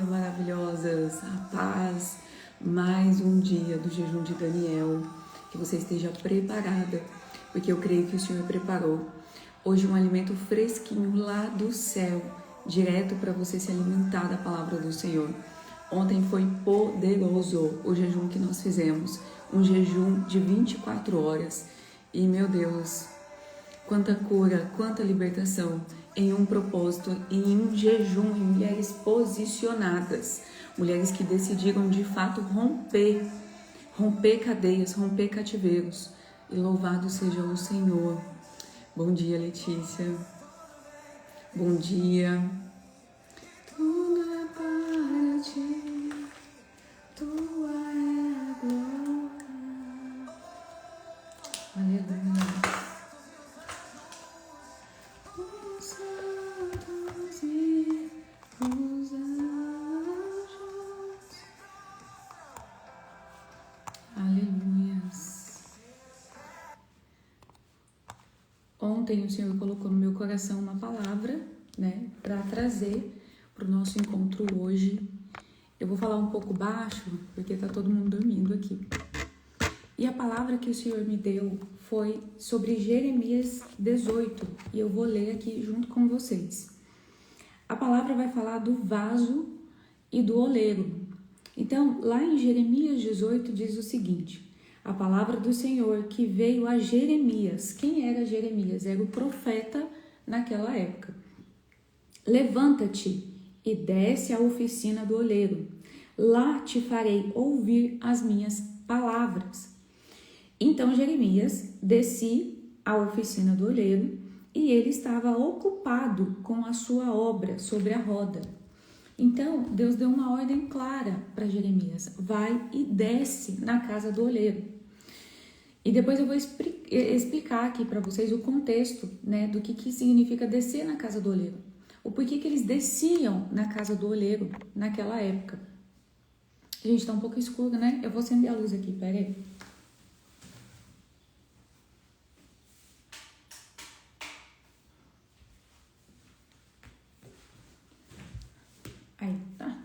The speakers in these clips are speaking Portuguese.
Maravilhosas, a paz, mais um dia do jejum de Daniel, que você esteja preparada, porque eu creio que o Senhor preparou hoje um alimento fresquinho lá do céu, direto para você se alimentar da palavra do Senhor. Ontem foi poderoso o jejum que nós fizemos, um jejum de 24 horas, e meu Deus, quanta cura, quanta libertação em um propósito, em um jejum, em mulheres posicionadas, mulheres que decidiram de fato romper cadeias, romper cativeiros. E louvado seja o Senhor. Bom dia, Letícia. Bom dia. Tudo é para ti, tua é a glória. Aleluia. Os santos e os anjos. Aleluias. Ontem o Senhor colocou no meu coração uma palavra, né, para trazer para o nosso encontro hoje. Eu vou falar um pouco baixo, porque tá todo mundo dormindo aqui. E a palavra que o Senhor me deu foi sobre Jeremias 18, e eu vou ler aqui junto com vocês. A palavra vai falar do vaso e do oleiro. Então, lá em Jeremias 18 diz o seguinte: a palavra do Senhor que veio a Jeremias. Quem era Jeremias? Era o profeta naquela época. Levanta-te e desce à oficina do oleiro. Lá te farei ouvir as minhas palavras. Então Jeremias descia à oficina do oleiro e ele estava ocupado com a sua obra sobre a roda. Então Deus deu uma ordem clara para Jeremias: vai e desce na casa do oleiro. E depois eu vou explicar aqui para vocês o contexto, né, do que significa descer na casa do oleiro. O porquê que eles desciam na casa do oleiro naquela época. Gente, tá um pouco escuro, né? Eu vou acender a luz aqui, pera aí. Aí, tá,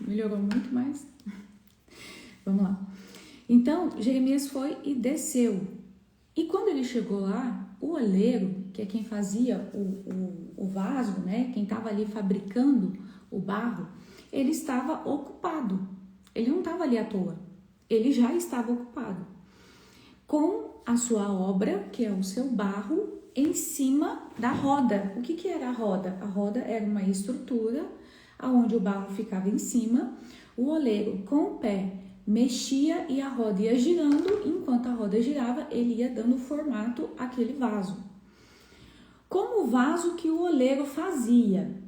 melhorou muito mais. Vamos lá. Então, Jeremias foi e desceu. E quando ele chegou lá, o oleiro, que é quem fazia o vaso, né? Quem estava ali fabricando o barro, ele estava ocupado. Ele não estava ali à toa. Ele já estava ocupado com a sua obra, que é o seu barro, em cima da roda. O que era a roda? A roda era uma estrutura onde o barro ficava em cima. O oleiro, com o pé, mexia e a roda ia girando. Enquanto a roda girava, ele ia dando formato àquele vaso. Como o vaso que o oleiro fazia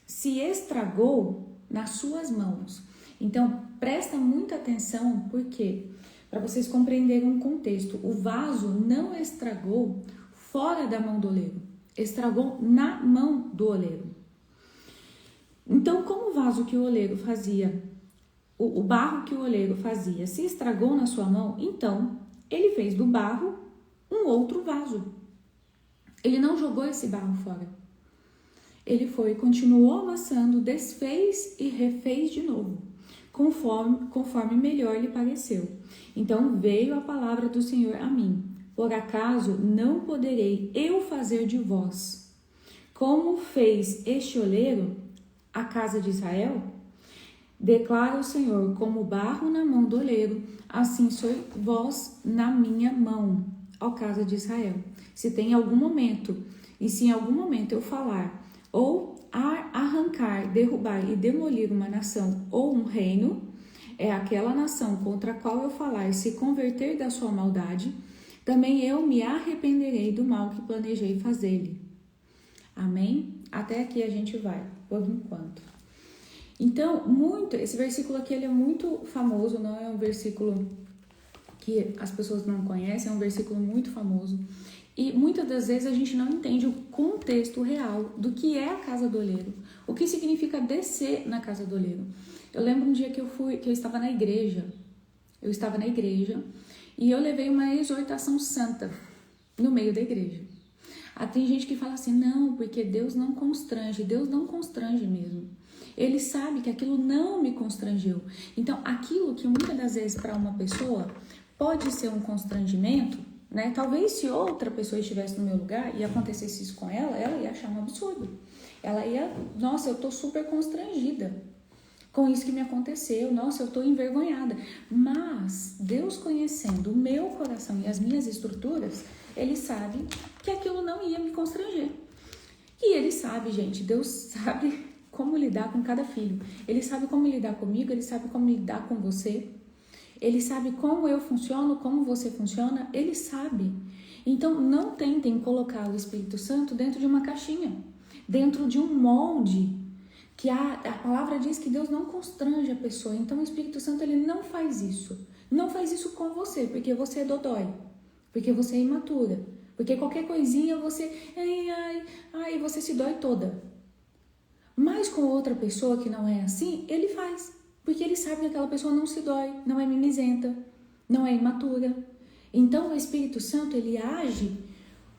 se estragou nas suas mãos. Então, presta muita atenção, porque para vocês compreenderem um contexto, o vaso não estragou fora da mão do oleiro, estragou na mão do oleiro. Então, como o vaso que o oleiro fazia, o barro que o oleiro fazia se estragou na sua mão, então ele fez do barro um outro vaso. Ele não jogou esse barro fora. Ele continuou amassando, desfez e refez de novo, conforme melhor lhe pareceu. Então veio a palavra do Senhor a mim: por acaso não poderei eu fazer de vós como fez este oleiro, a casa de Israel? Declara o Senhor: como barro na mão do oleiro, assim sois vós na minha mão, ó casa de Israel. Se em algum momento eu falar, ou arrancar, derrubar e demolir uma nação ou um reino, é aquela nação contra a qual eu falar se converter da sua maldade, também eu me arrependerei do mal que planejei fazer-lhe. Amém? Até aqui a gente vai, por enquanto. Então, esse versículo aqui ele é muito famoso, não é um versículo que as pessoas não conhecem, é um versículo muito famoso. E muitas das vezes a gente não entende o contexto real do que é a casa do oleiro, o que significa descer na casa do oleiro. Eu lembro um dia que eu estava na igreja, e eu levei uma exortação santa no meio da igreja. Tem gente que fala assim, não, porque Deus não constrange mesmo. Ele sabe que aquilo não me constrangeu. Então, aquilo que muitas das vezes para uma pessoa pode ser um constrangimento, né? Talvez se outra pessoa estivesse no meu lugar e acontecesse isso com ela ia achar um absurdo. Ela ia, nossa, eu tô super constrangida com isso que me aconteceu, nossa, eu tô envergonhada. Mas Deus, conhecendo o meu coração e as minhas estruturas, Ele sabe que aquilo não ia me constranger. E Ele sabe, gente, Deus sabe como lidar com cada filho. Ele sabe como lidar comigo, Ele sabe como lidar com você. Ele sabe como eu funciono, como você funciona, Ele sabe. Então, não tentem colocar o Espírito Santo dentro de uma caixinha, dentro de um molde, que a palavra diz que Deus não constrange a pessoa. Então, o Espírito Santo, ele não faz isso. Não faz isso com você, porque você é dodói, porque você é imatura, porque qualquer coisinha você, você se dói toda. Mas com outra pessoa que não é assim, ele faz. Porque ele sabe que aquela pessoa não se dói, não é mimizenta, não é imatura. Então, o Espírito Santo, ele age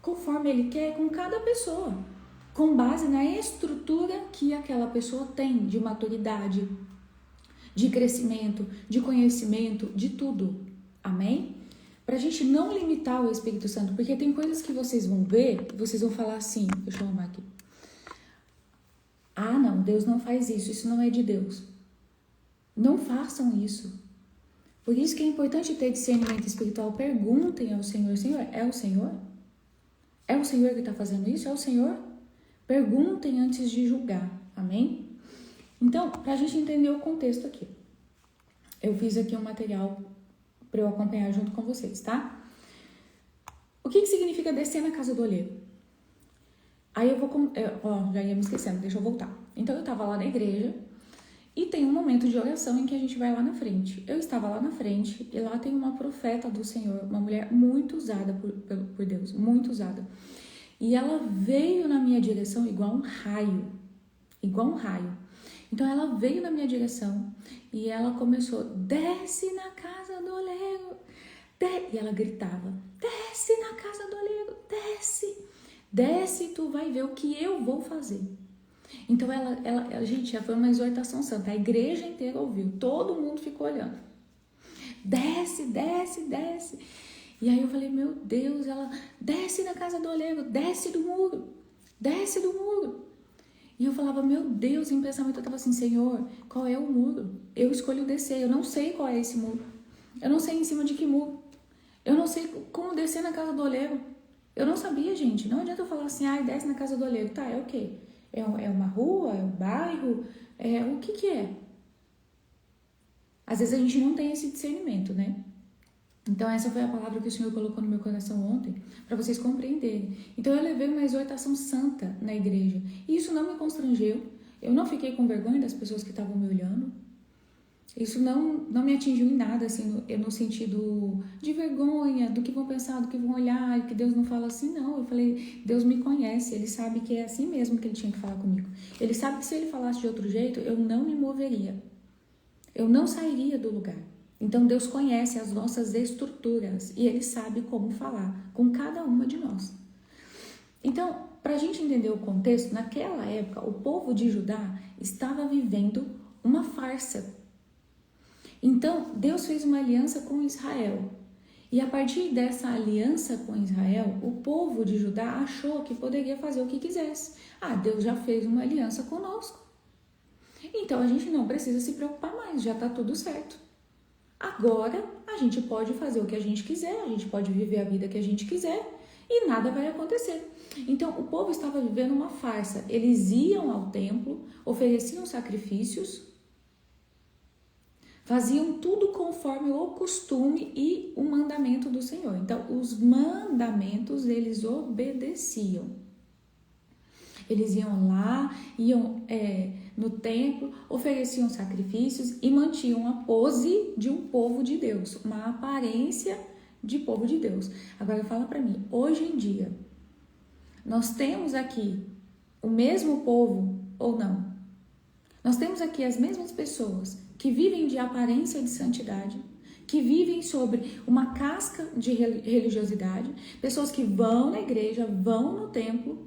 conforme ele quer com cada pessoa, com base na estrutura que aquela pessoa tem de maturidade, de crescimento, de conhecimento, de tudo. Amém? Pra gente não limitar o Espírito Santo, porque tem coisas que vocês vão ver, e vocês vão falar assim, deixa eu arrumar aqui. Ah, não, Deus não faz isso não é de Deus. Não façam isso. Por isso que é importante ter discernimento espiritual. Perguntem ao Senhor, Senhor, é o Senhor? É o Senhor que está fazendo isso? É o Senhor? Perguntem antes de julgar. Amém? Então, para a gente entender o contexto aqui, eu fiz aqui um material para eu acompanhar junto com vocês, tá? O que significa descer na casa do olheiro? Aí eu vou... já ia me esquecendo, deixa eu voltar. Então, eu estava lá na igreja e tem um momento de oração em que a gente vai lá na frente. Eu estava lá na frente e lá tem uma profeta do Senhor, uma mulher muito usada por Deus, muito usada. E ela veio na minha direção igual um raio. Então ela veio na minha direção e ela começou, desce na casa do oleiro. E ela gritava, desce na casa do oleiro, desce e tu vai ver o que eu vou fazer. Então gente, já foi uma exortação santa, a igreja inteira ouviu, todo mundo ficou olhando. Desce. E aí eu falei, meu Deus, ela desce na casa do oleiro, desce do muro. E eu falava, meu Deus, em pensamento eu estava assim, Senhor, qual é o muro? Eu escolho descer, eu não sei qual é esse muro. Eu não sei em cima de que muro. Eu não sei como descer na casa do oleiro. Eu não sabia, gente. Não adianta eu falar assim, desce na casa do oleiro. Tá, é o quê? É uma rua? É um bairro? O que é? Às vezes a gente não tem esse discernimento, né? Então essa foi a palavra que o Senhor colocou no meu coração ontem, para vocês compreenderem. Então eu levei uma exortação santa na igreja. E isso não me constrangeu. Eu não fiquei com vergonha das pessoas que estavam me olhando. Isso não me atingiu em nada, assim, no sentido de vergonha, do que vão pensar, do que vão olhar, que Deus não fala assim, não. Eu falei, Deus me conhece, Ele sabe que é assim mesmo que Ele tinha que falar comigo. Ele sabe que se Ele falasse de outro jeito, eu não me moveria. Eu não sairia do lugar. Então Deus conhece as nossas estruturas e Ele sabe como falar com cada uma de nós. Então, para a gente entender o contexto, naquela época, o povo de Judá estava vivendo uma farsa. Então, Deus fez uma aliança com Israel. E a partir dessa aliança com Israel, o povo de Judá achou que poderia fazer o que quisesse. Deus já fez uma aliança conosco. Então, a gente não precisa se preocupar mais, já está tudo certo. Agora, a gente pode fazer o que a gente quiser, a gente pode viver a vida que a gente quiser e nada vai acontecer. Então, o povo estava vivendo uma farsa. Eles iam ao templo, ofereciam sacrifícios, faziam tudo conforme o costume e o mandamento do Senhor. Então, os mandamentos eles obedeciam. Eles iam lá, iam no templo, ofereciam sacrifícios e mantinham a pose de um povo de Deus, uma aparência de povo de Deus. Agora fala para mim, hoje em dia, nós temos aqui o mesmo povo ou não? Nós temos aqui as mesmas pessoas que vivem de aparência de santidade, que vivem sobre uma casca de religiosidade, pessoas que vão na igreja, vão no templo,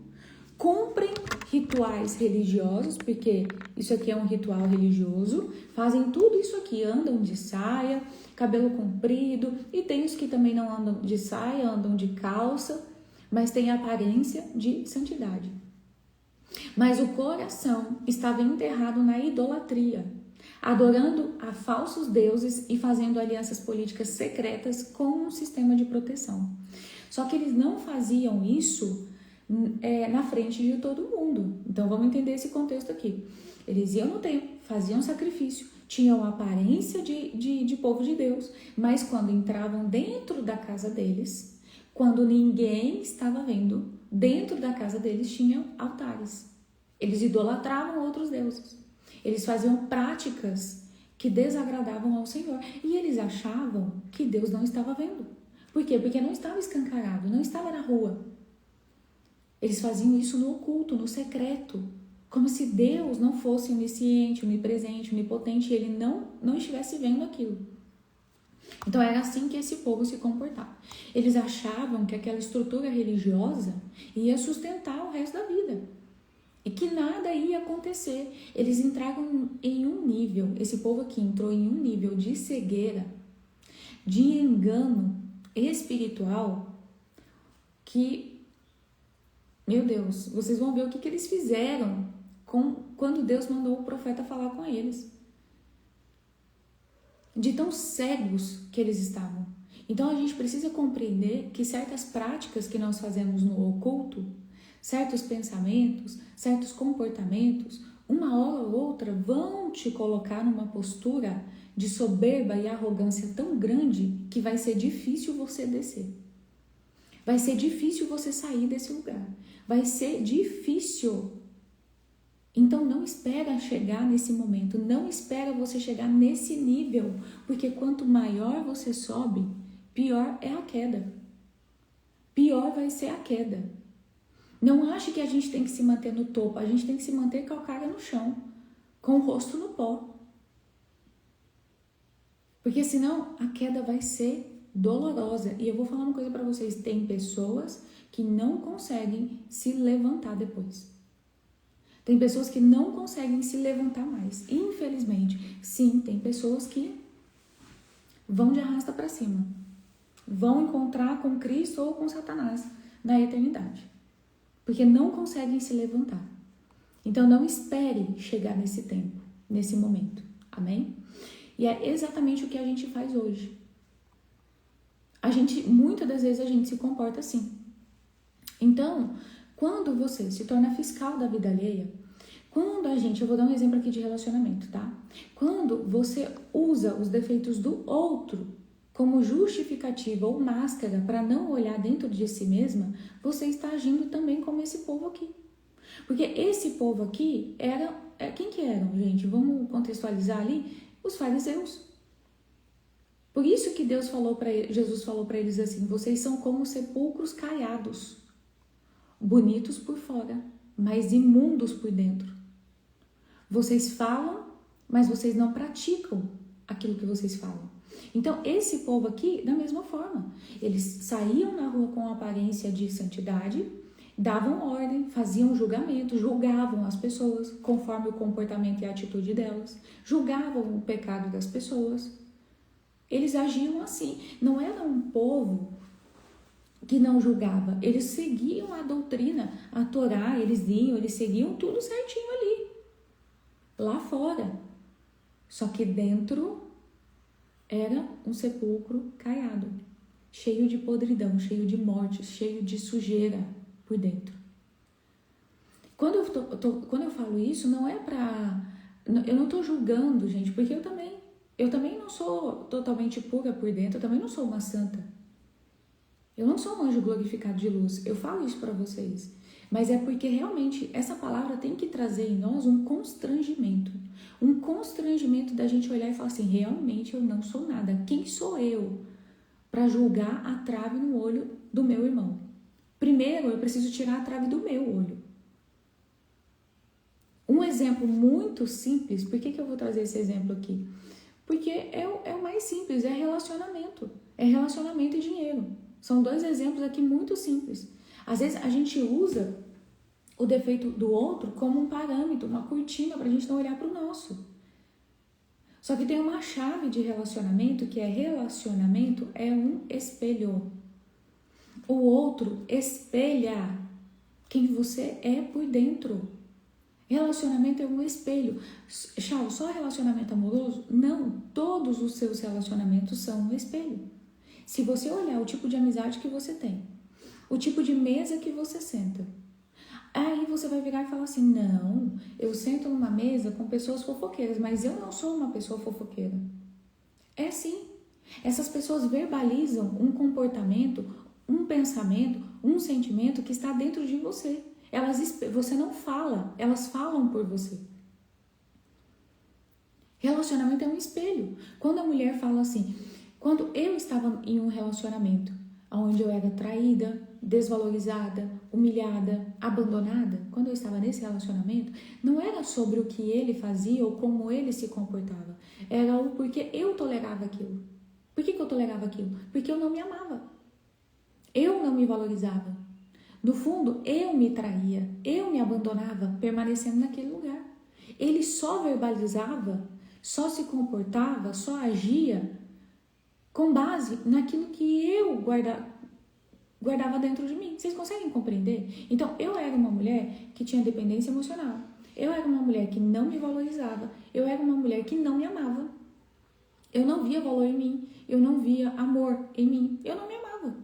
cumprem rituais religiosos, porque isso aqui é um ritual religioso, fazem tudo isso aqui, andam de saia, cabelo comprido, e tem os que também não andam de saia, andam de calça, mas têm aparência de santidade. Mas o coração estava enterrado na idolatria, adorando a falsos deuses e fazendo alianças políticas secretas com um sistema de proteção. Só que eles não faziam isso na frente de todo mundo. Então vamos entender esse contexto aqui. Eles iam no templo, faziam sacrifício, tinham aparência de povo de Deus, mas quando entravam dentro da casa deles, quando ninguém estava vendo, dentro da casa deles tinham altares. Eles idolatravam outros deuses. Eles faziam práticas que desagradavam ao Senhor. E eles achavam que Deus não estava vendo. Por quê? Porque não estava escancarado, não estava na rua. Eles faziam isso no oculto, no secreto. Como se Deus não fosse onisciente, onipresente, onipotente e ele não estivesse vendo aquilo. Então era assim que esse povo se comportava. Eles achavam que aquela estrutura religiosa ia sustentar o resto da vida. E que nada ia acontecer. Eles entraram em um nível, esse povo aqui entrou em um nível de cegueira, de engano espiritual, que, meu Deus, vocês vão ver o que eles fizeram quando Deus mandou o profeta falar com eles. De tão cegos que eles estavam. Então a gente precisa compreender que certas práticas que nós fazemos no oculto, certos pensamentos, certos comportamentos, uma hora ou outra vão te colocar numa postura de soberba e arrogância tão grande que vai ser difícil você descer. Vai ser difícil você sair desse lugar. Vai ser difícil. Então não espera chegar nesse momento, não espera você chegar nesse nível, porque quanto maior você sobe, pior é a queda. Pior vai ser a queda. Não ache que a gente tem que se manter no topo, a gente tem que se manter calcada no chão, com o rosto no pó. Porque senão a queda vai ser dolorosa. E eu vou falar uma coisa para vocês, tem pessoas que não conseguem se levantar depois. Tem pessoas que não conseguem se levantar mais. Infelizmente, sim, tem pessoas que vão de arrasta para cima. Vão encontrar com Cristo ou com Satanás na eternidade. Porque não conseguem se levantar. Então não espere chegar nesse tempo, nesse momento. Amém? E é exatamente o que a gente faz hoje. Muitas das vezes a gente se comporta assim. Então, quando você se torna fiscal da vida alheia, eu vou dar um exemplo aqui de relacionamento, tá? Quando você usa os defeitos do outro como justificativa ou máscara para não olhar dentro de si mesma, você está agindo também como esse povo aqui. Porque esse povo aqui quem que eram, gente? Vamos contextualizar ali? Os fariseus. Por isso que Jesus falou para eles assim, vocês são como sepulcros caiados, bonitos por fora, mas imundos por dentro. Vocês falam, mas vocês não praticam aquilo que vocês falam. Então, esse povo aqui, da mesma forma, eles saíam na rua com aparência de santidade, davam ordem, faziam julgamento, julgavam as pessoas conforme o comportamento e a atitude delas, julgavam o pecado das pessoas. Eles agiam assim. Não era um povo que não julgava. Eles seguiam a doutrina, a Torá, eles seguiam tudo certinho ali. Lá fora. Só que dentro era um sepulcro caiado, cheio de podridão, cheio de morte, cheio de sujeira por dentro. Quando eu falo isso, não é pra... Eu não tô julgando, gente, porque eu também não sou totalmente pura por dentro, eu também não sou uma santa. Eu não sou um anjo glorificado de luz, eu falo isso pra vocês. Mas é porque realmente essa palavra tem que trazer em nós um constrangimento. Um constrangimento da gente olhar e falar assim, realmente eu não sou nada. Quem sou eu para julgar a trave no olho do meu irmão? Primeiro, eu preciso tirar a trave do meu olho. Um exemplo muito simples, por que eu vou trazer esse exemplo aqui? Porque é o mais simples, é relacionamento. É relacionamento e dinheiro. São dois exemplos aqui muito simples. Às vezes a gente usa o defeito do outro como um parâmetro, uma cortina para a gente não olhar para o nosso. Só que tem uma chave de relacionamento que é: relacionamento é um espelho. O outro espelha quem você é por dentro. Relacionamento é um espelho. Charles, só relacionamento amoroso? Não, todos os seus relacionamentos são um espelho. Se você olhar o tipo de amizade que você tem, o tipo de mesa que você senta, aí você vai virar e falar assim: não, eu sento numa mesa com pessoas fofoqueiras, mas eu não sou uma pessoa fofoqueira. É sim. Essas pessoas verbalizam um comportamento, um pensamento, um sentimento que está dentro de você. Você não fala, elas falam por você. Relacionamento é um espelho. Quando a mulher fala assim, quando eu estava em um relacionamento onde eu era traída, desvalorizada, humilhada, abandonada, quando eu estava nesse relacionamento, não era sobre o que ele fazia ou como ele se comportava, era o porquê eu tolerava aquilo. Por que eu tolerava aquilo? Porque eu não me amava, eu não me valorizava. No fundo, eu me traía, eu me abandonava permanecendo naquele lugar. Ele só verbalizava, só se comportava, só agia com base naquilo que eu guardava dentro de mim. Vocês conseguem compreender? Então, eu era uma mulher que tinha dependência emocional. Eu era uma mulher que não me valorizava. Eu era uma mulher que não me amava. Eu não via valor em mim. Eu não via amor em mim. Eu não me amava.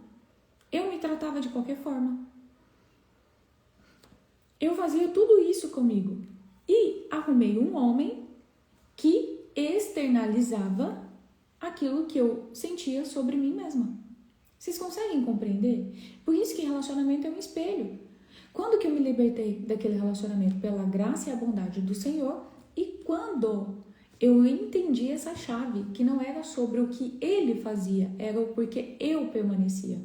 Eu me tratava de qualquer forma. Eu fazia tudo isso comigo. E arrumei um homem que externalizava aquilo que eu sentia sobre mim mesma. Vocês conseguem compreender? Por isso que relacionamento é um espelho. Quando que eu me libertei daquele relacionamento? Pela graça e a bondade do Senhor. E quando eu entendi essa chave, que não era sobre o que ele fazia, era o porquê eu permanecia.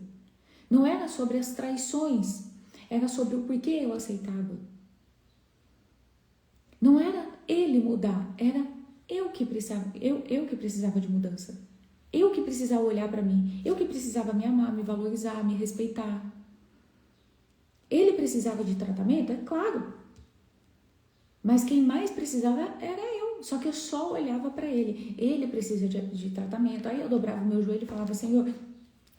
Não era sobre as traições, era sobre o porquê eu aceitava. Não era ele mudar, era eu que precisava de mudança. Eu que precisava olhar para mim, eu que precisava me amar, me valorizar, me respeitar. Ele precisava de tratamento? É claro. Mas quem mais precisava era eu. Só que eu só olhava para ele. Ele precisa de tratamento. Aí eu dobrava o meu joelho e falava: Senhor,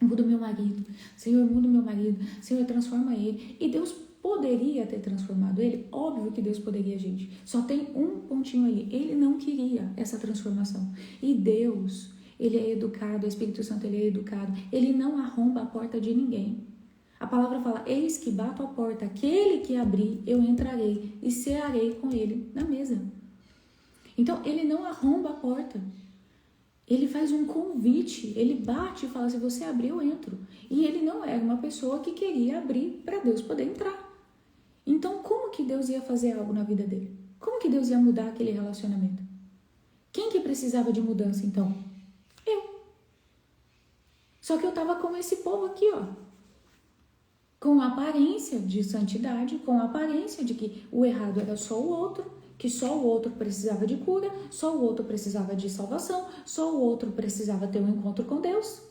muda o meu marido. Senhor, muda o meu marido. Senhor, transforma ele. E Deus poderia ter transformado ele. Óbvio que Deus poderia, gente. Só tem um pontinho ali. Ele não queria essa transformação. E Deus, ele é educado. O Espírito Santo, ele é educado. Ele não arromba a porta de ninguém. A palavra fala: eis que bato a porta, aquele que abrir, eu entrarei e cearei com ele na mesa. Então, ele não arromba a porta. Ele faz um convite, ele bate e fala: se você abrir, eu entro. E ele não era uma pessoa que queria abrir para Deus poder entrar. Então, como que Deus ia fazer algo na vida dele? Como que Deus ia mudar aquele relacionamento? Quem que precisava de mudança, então? Eu. Só que eu tava como esse povo aqui, ó. Com a aparência de santidade, com a aparência de que o errado era só o outro, que só o outro precisava de cura, só o outro precisava de salvação, só o outro precisava ter um encontro com Deus.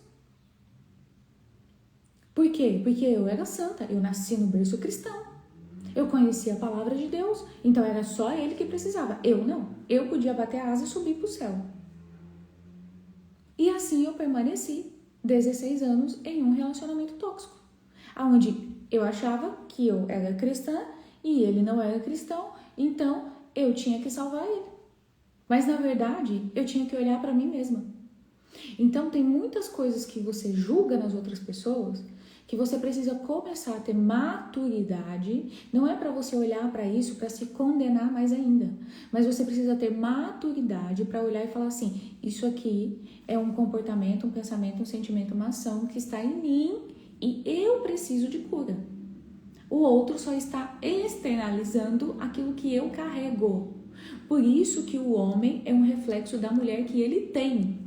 Por quê? Porque eu era santa, eu nasci no berço cristão, eu conhecia a palavra de Deus, então era só ele que precisava, eu não. Eu podia bater a asa e subir para o céu. E assim eu permaneci 16 anos em um relacionamento tóxico, onde eu achava que eu era cristã e ele não era cristão, então eu tinha que salvar ele. Mas na verdade, eu tinha que olhar para mim mesma. Então tem muitas coisas que você julga nas outras pessoas que você precisa começar a ter maturidade. Não é para você olhar para isso para se condenar mais ainda, mas você precisa ter maturidade para olhar e falar assim: isso aqui é um comportamento, um pensamento, um sentimento, uma ação que está em mim e eu preciso de cura. O outro só está externalizando aquilo que eu carrego. Por isso que o homem é um reflexo da mulher que ele tem.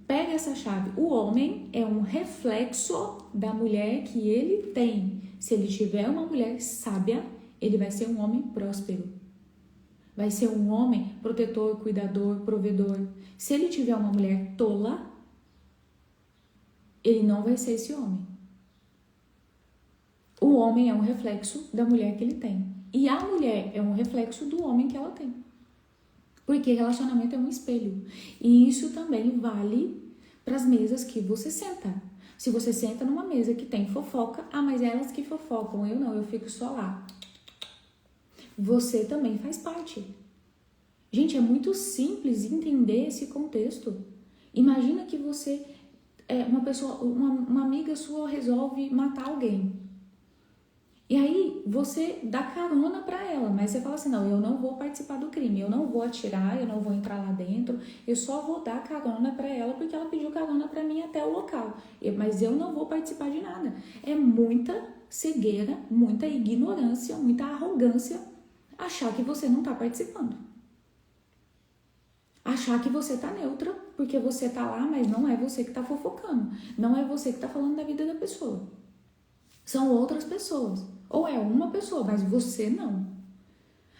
Pega essa chave. O homem é um reflexo da mulher que ele tem. Se ele tiver uma mulher sábia, ele vai ser um homem próspero. Vai ser um homem protetor, cuidador, provedor. Se ele tiver uma mulher tola, ele não vai ser esse homem. O homem é um reflexo da mulher que ele tem. E a mulher é um reflexo do homem que ela tem. Porque relacionamento é um espelho. E isso também vale para as mesas que você senta. Se você senta numa mesa que tem fofoca, mas é elas que fofocam, eu não, eu fico só lá. Você também faz parte. Gente, é muito simples entender esse contexto. Imagina que você, uma amiga sua resolve matar alguém. E aí você dá carona pra ela, mas você fala assim, não, eu não vou participar do crime, eu não vou atirar, eu não vou entrar lá dentro, eu só vou dar carona pra ela porque ela pediu carona pra mim até o local, mas eu não vou participar de nada. É muita cegueira, muita ignorância, muita arrogância achar que você não tá participando. Achar que você tá neutra porque você tá lá, mas não é você que tá fofocando, não é você que tá falando da vida da pessoa. São outras pessoas. Ou é uma pessoa, mas você não.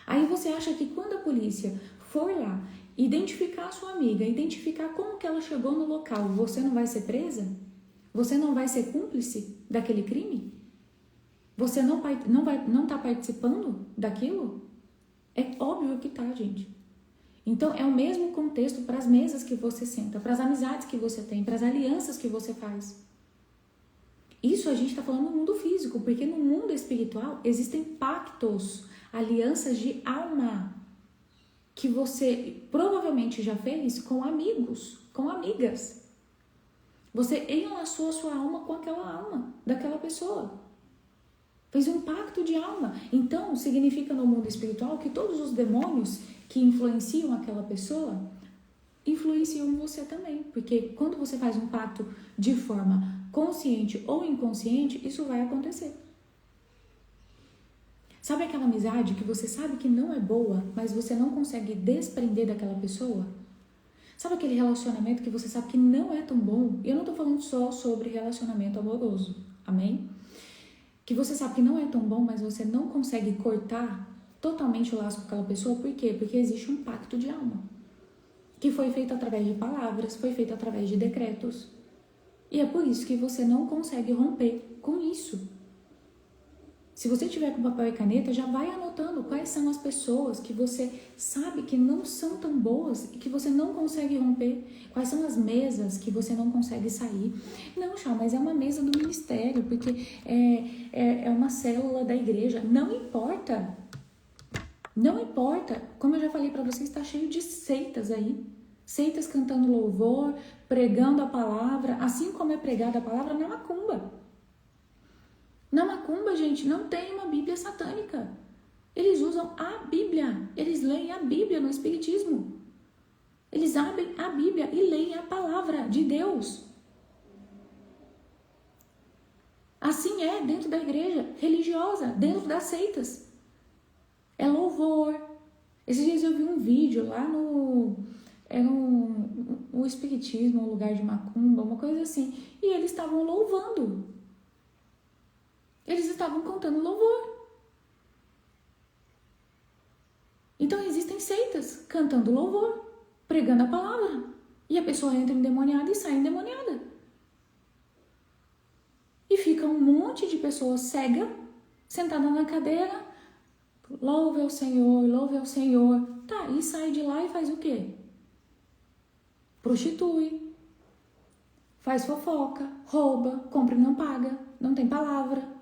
Aí você acha que quando a polícia for lá identificar a sua amiga, identificar como que ela chegou no local, você não vai ser presa? Você não vai ser cúmplice daquele crime? Você não tá participando daquilo? É óbvio que tá, gente. Então é o mesmo contexto para as mesas que você senta, para as amizades que você tem, para as alianças que você faz. Isso a gente está falando no mundo físico, porque no mundo espiritual existem pactos, alianças de alma, que você provavelmente já fez com amigos, com amigas. Você enlaçou a sua alma com aquela alma daquela pessoa. Fez um pacto de alma. Então, significa no mundo espiritual que todos os demônios que influenciam aquela pessoa influenciam você também. Porque quando você faz um pacto de forma consciente ou inconsciente, isso vai acontecer. Sabe aquela amizade que você sabe que não é boa, mas você não consegue desprender daquela pessoa? Sabe aquele relacionamento que você sabe que não é tão bom? E eu não tô falando só sobre relacionamento amoroso, amém? Que você sabe que não é tão bom, mas você não consegue cortar totalmente o laço com aquela pessoa. Por quê? Porque existe um pacto de alma, que foi feito através de palavras, foi feito através de decretos. E é por isso que você não consegue romper com isso. Se você tiver com papel e caneta, já vai anotando quais são as pessoas que você sabe que não são tão boas e que você não consegue romper. Quais são as mesas que você não consegue sair. Não, Chá, mas é uma mesa do ministério, porque é uma célula da igreja. Não importa. Não importa. Como eu já falei para vocês, está cheio de seitas aí. Seitas cantando louvor, pregando a palavra, assim como é pregada a palavra na macumba. Na macumba, gente, não tem uma Bíblia satânica. Eles usam a Bíblia, eles leem a Bíblia no Espiritismo. Eles abrem a Bíblia e leem a palavra de Deus. Assim é dentro da igreja religiosa, dentro das seitas. É louvor. Esses dias eu vi um vídeo lá o Espiritismo, um lugar de macumba, uma coisa assim. E eles estavam louvando. Eles estavam cantando louvor. Então existem seitas cantando louvor, pregando a palavra. E a pessoa entra endemoniada e sai endemoniada. E fica um monte de pessoas cega, sentada na cadeira. Louve ao Senhor, louve ao Senhor. Tá, e sai de lá e faz o quê? Prostitui, faz fofoca, rouba, compra e não paga, não tem palavra.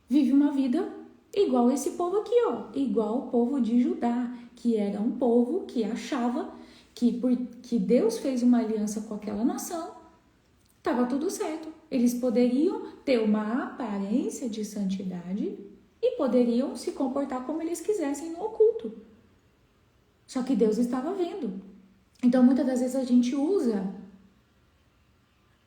Vive uma vida igual esse povo aqui, ó. Igual o povo de Judá, que era um povo que achava que Deus fez uma aliança com aquela nação, estava tudo certo. Eles poderiam ter uma aparência de santidade e poderiam se comportar como eles quisessem no oculto. Só que Deus estava vendo. Então, muitas das vezes a gente usa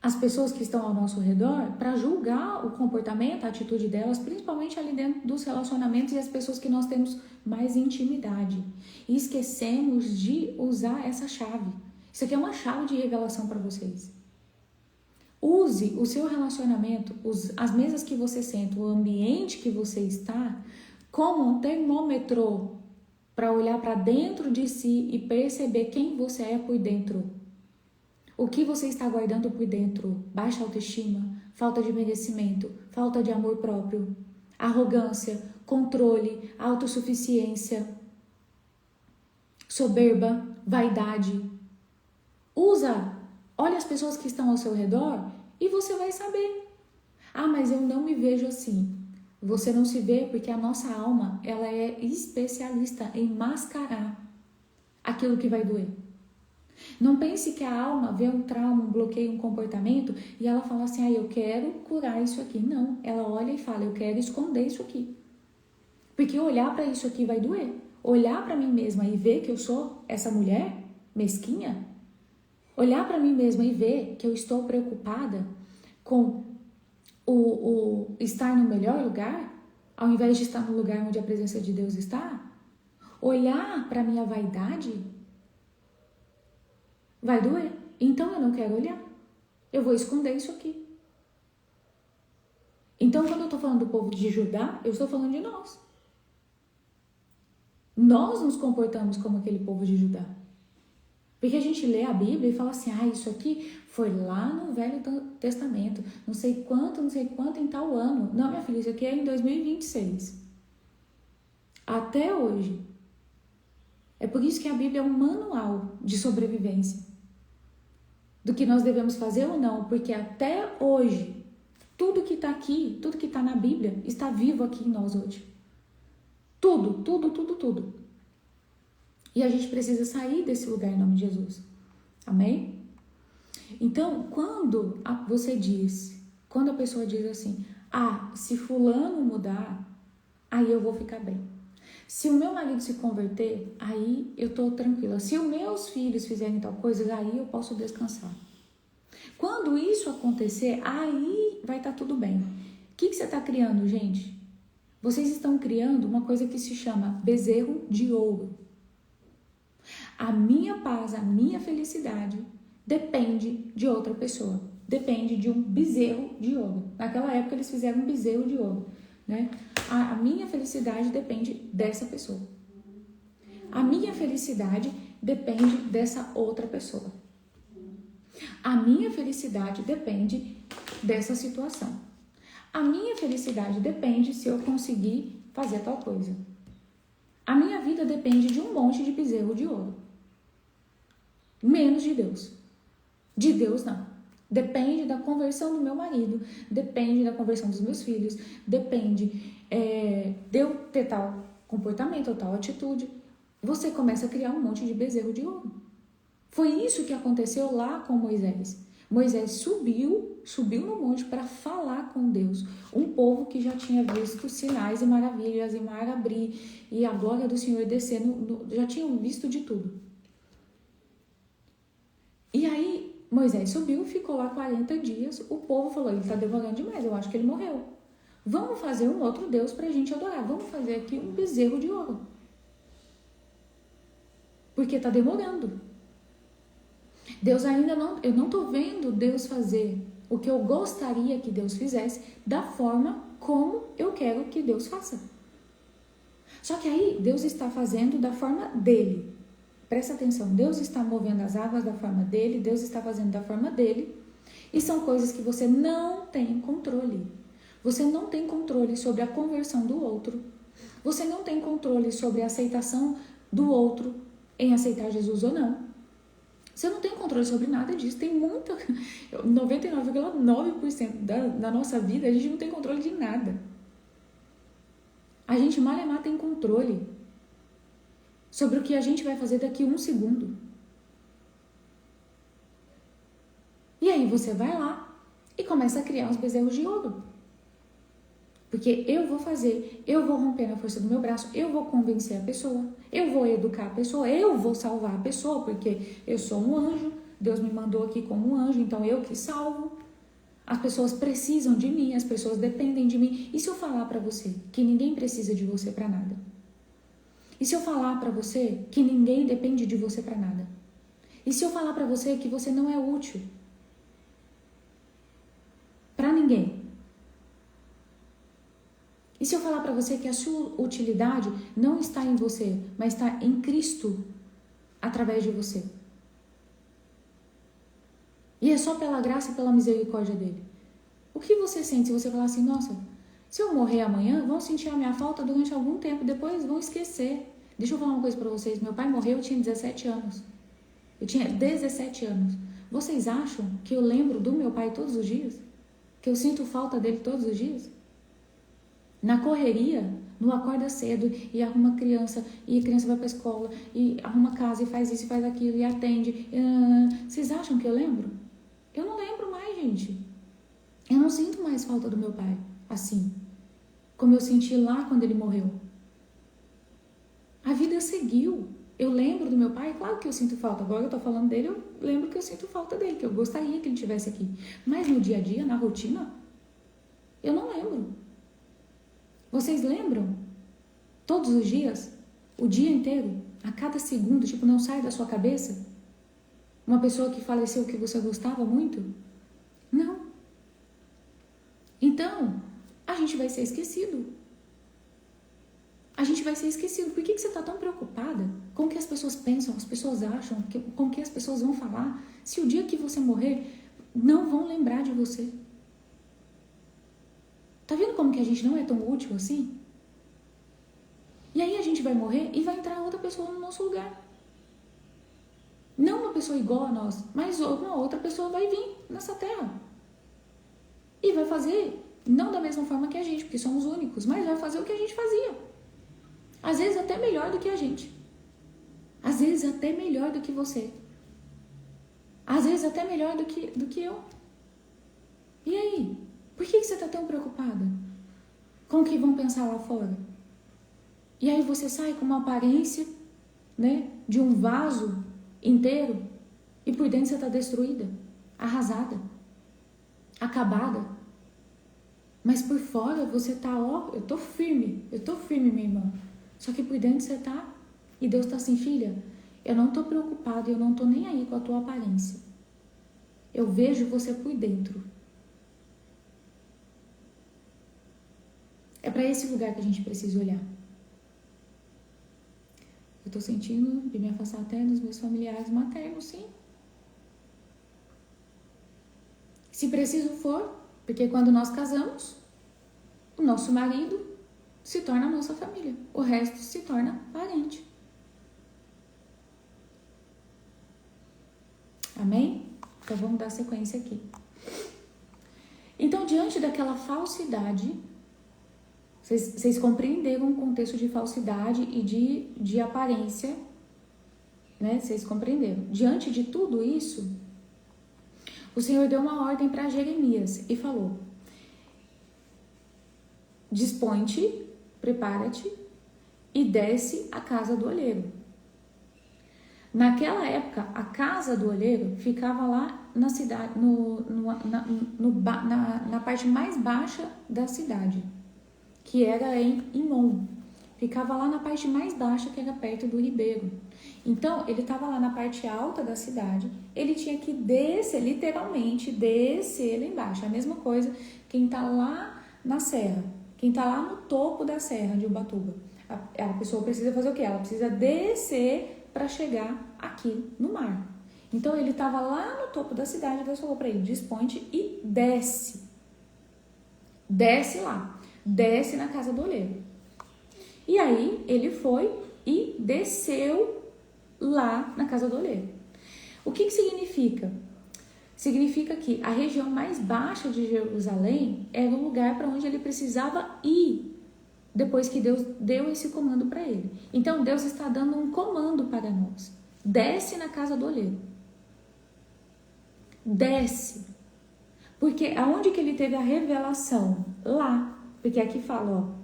as pessoas que estão ao nosso redor para julgar o comportamento, a atitude delas, principalmente ali dentro dos relacionamentos e as pessoas que nós temos mais intimidade. E esquecemos de usar essa chave. Isso aqui é uma chave de revelação para vocês. Use o seu relacionamento, as mesas que você senta, o ambiente que você está, como um termômetro para olhar para dentro de si e perceber quem você é por dentro. O que você está guardando por dentro? Baixa autoestima, falta de merecimento, falta de amor próprio, arrogância, controle, autossuficiência, soberba, vaidade. Olha as pessoas que estão ao seu redor e você vai saber. Ah, mas eu não me vejo assim. Você não se vê porque a nossa alma, ela é especialista em mascarar aquilo que vai doer. Não pense que a alma vê um trauma, um bloqueio, um comportamento e ela fala assim, eu quero curar isso aqui. Não, ela olha e fala, eu quero esconder isso aqui. Porque olhar para isso aqui vai doer. Olhar para mim mesma e ver que eu sou essa mulher mesquinha, olhar para mim mesma e ver que eu estou preocupada com o estar no melhor lugar, ao invés de estar no lugar onde a presença de Deus está, olhar para minha vaidade vai doer. Então eu não quero olhar. Eu vou esconder isso aqui. Então quando eu estou falando do povo de Judá, eu estou falando de nós. Nós nos comportamos como aquele povo de Judá. Porque a gente lê a Bíblia e fala assim, isso aqui foi lá no Velho Testamento, não sei quanto em tal ano. Não, minha filha, isso aqui é em 2026. Até hoje. É por isso que a Bíblia é um manual de sobrevivência. Do que nós devemos fazer ou não, porque até hoje, tudo que está aqui, tudo que está na Bíblia, está vivo aqui em nós hoje. Tudo. E a gente precisa sair desse lugar em nome de Jesus. Amém? Então, quando a pessoa diz assim, se fulano mudar, aí eu vou ficar bem. Se o meu marido se converter, aí eu tô tranquila. Se os meus filhos fizerem tal coisa, aí eu posso descansar. Quando isso acontecer, aí vai estar tudo bem. O que você está criando, gente? Vocês estão criando uma coisa que se chama bezerro de ouro. A minha paz, a minha felicidade depende de outra pessoa. Depende de um bezerro de ouro. Naquela época eles fizeram um bezerro de ouro, né? A minha felicidade depende dessa pessoa. A minha felicidade depende dessa outra pessoa. A minha felicidade depende dessa situação. A minha felicidade depende se eu conseguir fazer tal coisa. A minha vida depende de um monte de bezerro de ouro. Menos de Deus. De Deus, não. Depende da conversão do meu marido, depende da conversão dos meus filhos, depende de eu ter tal comportamento ou tal atitude. Você começa a criar um monte de bezerro de ouro. Foi isso que aconteceu lá com Moisés. Moisés subiu no monte para falar com Deus. Um povo que já tinha visto sinais e maravilhas, e mar abrir, e a glória do Senhor descer, já tinham visto de tudo. E aí, Moisés subiu, ficou lá 40 dias, o povo falou, ele está demorando demais, eu acho que ele morreu. Vamos fazer um outro Deus para a gente adorar, vamos fazer aqui um bezerro de ouro. Porque está demorando. Deus ainda não, eu não estou vendo Deus fazer o que eu gostaria que Deus fizesse da forma como eu quero que Deus faça. Só que aí Deus está fazendo da forma dele. Presta atenção, Deus está movendo as águas da forma dele, Deus está fazendo da forma dele, e são coisas que você não tem controle. Você não tem controle sobre a conversão do outro, você não tem controle sobre a aceitação do outro em aceitar Jesus ou não. Você não tem controle sobre nada disso, tem 99,9% da nossa vida, a gente não tem controle de nada. A gente malemar tem controle sobre o que a gente vai fazer daqui a 1 segundo. E aí você vai lá e começa a criar uns bezerros de ouro. Porque eu vou fazer, eu vou romper na força do meu braço, eu vou convencer a pessoa, eu vou educar a pessoa, eu vou salvar a pessoa, porque eu sou um anjo, Deus me mandou aqui como um anjo, então eu que salvo. As pessoas precisam de mim, as pessoas dependem de mim. E se eu falar para você que ninguém precisa de você para nada? E se eu falar para você que ninguém depende de você para nada? E se eu falar para você que você não é útil para ninguém? E se eu falar para você que a sua utilidade não está em você, mas está em Cristo através de você? E é só pela graça e pela misericórdia dele. O que você sente se você falar assim, nossa, se eu morrer amanhã, vão sentir a minha falta durante algum tempo, depois vão esquecer. Deixa eu falar uma coisa pra vocês, meu pai morreu, eu tinha 17 anos. Eu tinha 17 anos. Vocês acham que eu lembro do meu pai todos os dias? Que eu sinto falta dele todos os dias? Na correria, no acorda cedo e arruma criança, e a criança vai pra escola, e arruma casa, e faz isso, e faz aquilo, e atende. Vocês acham que eu lembro? Eu não lembro mais, gente. Eu não sinto mais falta do meu pai, assim, como eu senti lá quando ele morreu. A vida seguiu. Eu lembro do meu pai, claro que eu sinto falta. Agora eu tô falando dele, eu lembro que eu sinto falta dele, que eu gostaria que ele estivesse aqui. Mas no dia a dia, na rotina, eu não lembro. Vocês lembram? Todos os dias? O dia inteiro? A cada segundo, tipo, não sai da sua cabeça? Uma pessoa que faleceu que você gostava muito? Não. Então, a gente vai ser esquecido. A gente vai ser esquecido. Por que você está tão preocupada com o que as pessoas pensam, as pessoas acham, com o que as pessoas vão falar? Se o dia que você morrer, não vão lembrar de você. Tá vendo como que a gente não é tão útil assim? E aí a gente vai morrer e vai entrar outra pessoa no nosso lugar. Não uma pessoa igual a nós, mas uma outra pessoa vai vir nessa terra. E vai fazer, não da mesma forma que a gente, porque somos únicos, mas vai fazer o que a gente fazia. Às vezes até melhor do que a gente. Às vezes até melhor do que você. Às vezes até melhor do que eu. E aí? Por que você está tão preocupada com o que vão pensar lá fora? E aí você sai com uma aparência, né, de um vaso inteiro e por dentro você está destruída, arrasada, acabada. Mas por fora você tá, ó, eu tô firme, minha irmã. Só que por dentro você tá, e Deus tá assim, filha, eu não tô preocupada, eu não tô nem aí com a tua aparência. Eu vejo você por dentro. É para esse lugar que a gente precisa olhar. Eu tô sentindo de me afastar até dos meus familiares maternos, sim. Se preciso for, porque quando nós casamos, o nosso marido se torna a nossa família. O resto se torna parente. Amém? Então vamos dar sequência aqui. Então, diante daquela falsidade, vocês compreenderam o contexto de falsidade e de aparência, né? Vocês compreenderam. Diante de tudo isso, o Senhor deu uma ordem para Jeremias e falou: dispõe-te, prepara-te e desce à casa do olheiro. Naquela época, a casa do olheiro ficava lá na cidade, na parte mais baixa da cidade, que era em Inom. Ficava lá na parte mais baixa, que era perto do ribeiro. Então, ele estava lá na parte alta da cidade, ele tinha que descer, literalmente, descer lá embaixo. A mesma coisa quem está lá na serra, quem está lá no topo da serra de Ubatuba. A pessoa precisa fazer o quê? Ela precisa descer para chegar aqui no mar. Então, ele estava lá no topo da cidade, Deus falou para ele, dispõe-te e desce. Desce lá, desce na casa do olheiro. E aí, ele foi e desceu lá na casa do olheiro. O que significa? Significa que a região mais baixa de Jerusalém era o lugar para onde ele precisava ir, depois que Deus deu esse comando para ele. Então, Deus está dando um comando para nós. Desce na casa do olheiro. Desce. Porque aonde que ele teve a revelação? Lá. Porque aqui fala, ó.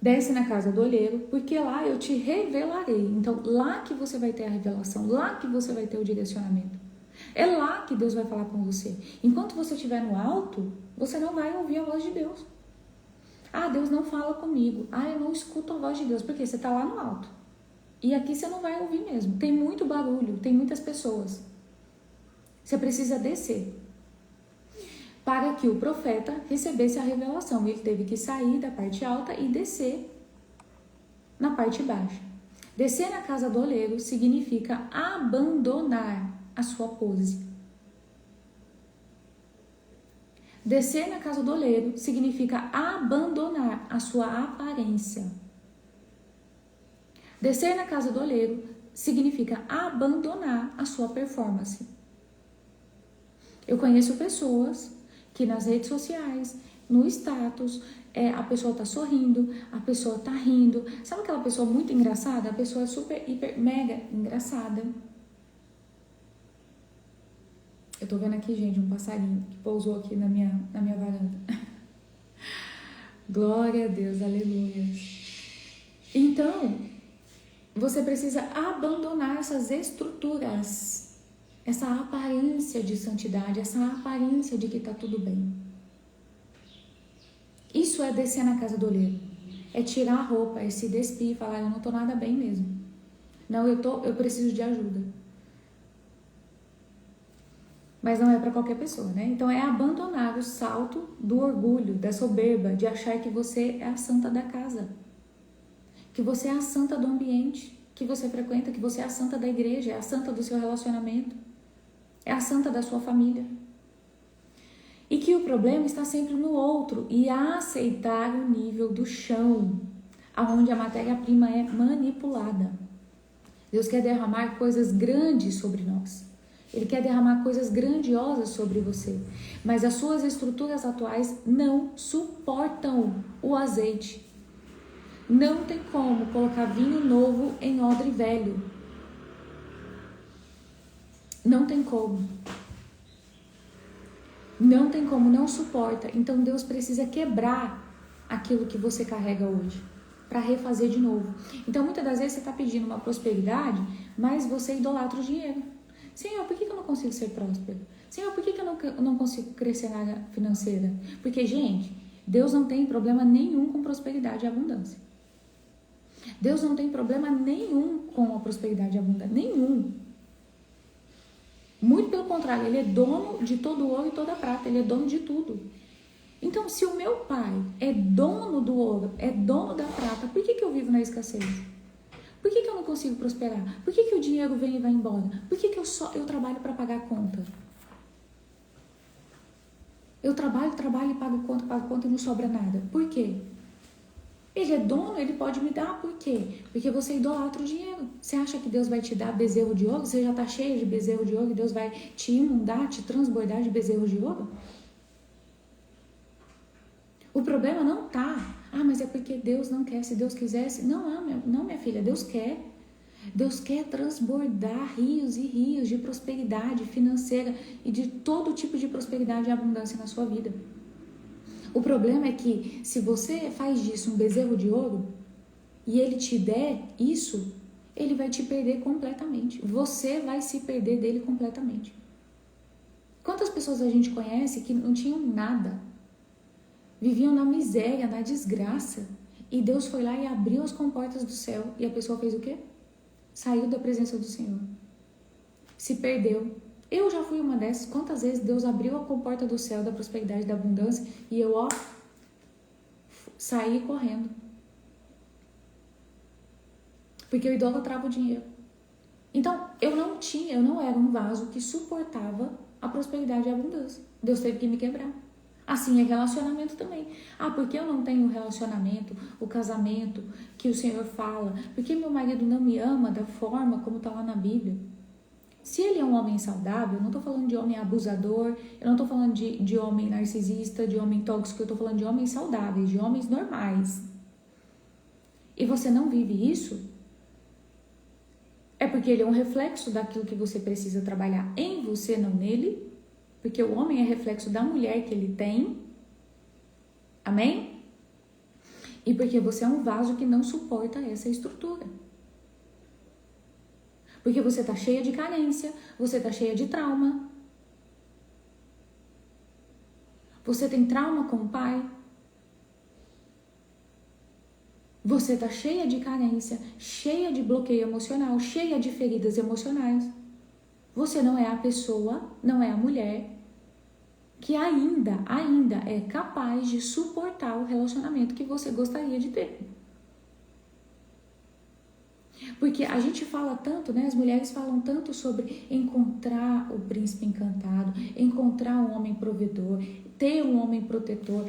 Desce na casa do olheiro, porque lá eu te revelarei. Então, lá que você vai ter a revelação, lá que você vai ter o direcionamento. É lá que Deus vai falar com você. Enquanto você estiver no alto, você não vai ouvir a voz de Deus. Ah, Deus não fala comigo. Ah, eu não escuto a voz de Deus, porque você está lá no alto. E aqui você não vai ouvir mesmo. Tem muito barulho, tem muitas pessoas. Você precisa descer. Para que o profeta recebesse a revelação. Ele teve que sair da parte alta e descer na parte baixa. Descer na casa do olheiro significa abandonar a sua pose. Descer na casa do oleiro significa abandonar a sua aparência. Descer na casa do oleiro significa abandonar a sua performance. Eu conheço pessoas que nas redes sociais, no status, a pessoa tá sorrindo, a pessoa tá rindo. Sabe aquela pessoa muito engraçada? A pessoa é super, hiper, mega engraçada. Eu tô vendo aqui, gente, um passarinho que pousou aqui na minha varanda. Glória a Deus, aleluia. Então, você precisa abandonar essas estruturas, essa aparência de santidade, essa aparência de que tá tudo bem. Isso é descer na casa do oleiro. É tirar a roupa, é se despir e falar, eu não tô nada bem mesmo. Não, eu preciso de ajuda. Mas não é para qualquer pessoa, né? Então é abandonar o salto do orgulho, da soberba, de achar que você é a santa da casa, que você é a santa do ambiente que você frequenta, que você é a santa da igreja, é a santa do seu relacionamento, é a santa da sua família. E que o problema está sempre no outro e aceitar o nível do chão, aonde a matéria-prima é manipulada. Deus quer derramar coisas grandes sobre nós. Ele quer derramar coisas grandiosas sobre você, mas as suas estruturas atuais não suportam o azeite. Não tem como colocar vinho novo em odre velho. Não tem como. Não tem como, não suporta. Então Deus precisa quebrar aquilo que você carrega hoje para refazer de novo. Então muitas das vezes você está pedindo uma prosperidade, mas você idolatra o dinheiro. Senhor, por que eu não consigo ser próspero? Senhor, por que eu não consigo crescer na área financeira? Porque, gente, Deus não tem problema nenhum com prosperidade e abundância. Deus não tem problema nenhum com a prosperidade e abundância. Nenhum. Muito pelo contrário, Ele é dono de todo o ouro e toda a prata. Ele é dono de tudo. Então, se o meu pai é dono do ouro, é dono da prata, por que eu vivo na escassez? Por que eu não consigo prosperar? Por que o dinheiro vem e vai embora? Por que eu trabalho para pagar a conta? Eu trabalho e pago conta e não sobra nada. Por quê? Ele é dono, ele pode me dar. Por quê? Porque você idolatra o dinheiro. Você acha que Deus vai te dar bezerro de ouro? Você já está cheio de bezerro de ouro e Deus vai te inundar, te transbordar de bezerro de ouro? O problema não está. Mas é porque Deus não quer. Se Deus quisesse... Não, minha filha. Deus quer. Deus quer transbordar rios e rios de prosperidade financeira e de todo tipo de prosperidade e abundância na sua vida. O problema é que se você faz disso um bezerro de ouro e ele te der isso, ele vai te perder completamente. Você vai se perder dele completamente. Quantas pessoas a gente conhece que não tinham nada? Viviam na miséria, na desgraça. E Deus foi lá e abriu as comportas do céu. E a pessoa fez o quê? Saiu da presença do Senhor. Se perdeu. Eu já fui uma dessas. Quantas vezes Deus abriu a comporta do céu, da prosperidade, da abundância, e eu, saí correndo. Porque eu idolatrava o dinheiro. Então, eu não era um vaso que suportava a prosperidade e a abundância. Deus teve que me quebrar. Assim é relacionamento também. Porque eu não tenho o relacionamento, o casamento que o Senhor fala? Porque meu marido não me ama da forma como está lá na Bíblia? Se ele é um homem saudável, eu não estou falando de homem abusador, eu não estou falando de homem narcisista, de homem tóxico, eu estou falando de homens saudáveis, de homens normais. E você não vive isso? É porque ele é um reflexo daquilo que você precisa trabalhar em você, não nele. Porque o homem é reflexo da mulher que ele tem. Amém? E porque você é um vaso que não suporta essa estrutura. Porque você está cheia de carência, você está cheia de trauma. Você tem trauma com o pai. Você está cheia de carência, cheia de bloqueio emocional, cheia de feridas emocionais. Você não é a pessoa, não é a mulher que ainda é capaz de suportar o relacionamento que você gostaria de ter. Porque a gente fala tanto, né? As mulheres falam tanto sobre encontrar o príncipe encantado, encontrar um homem provedor. ter um homem protetor,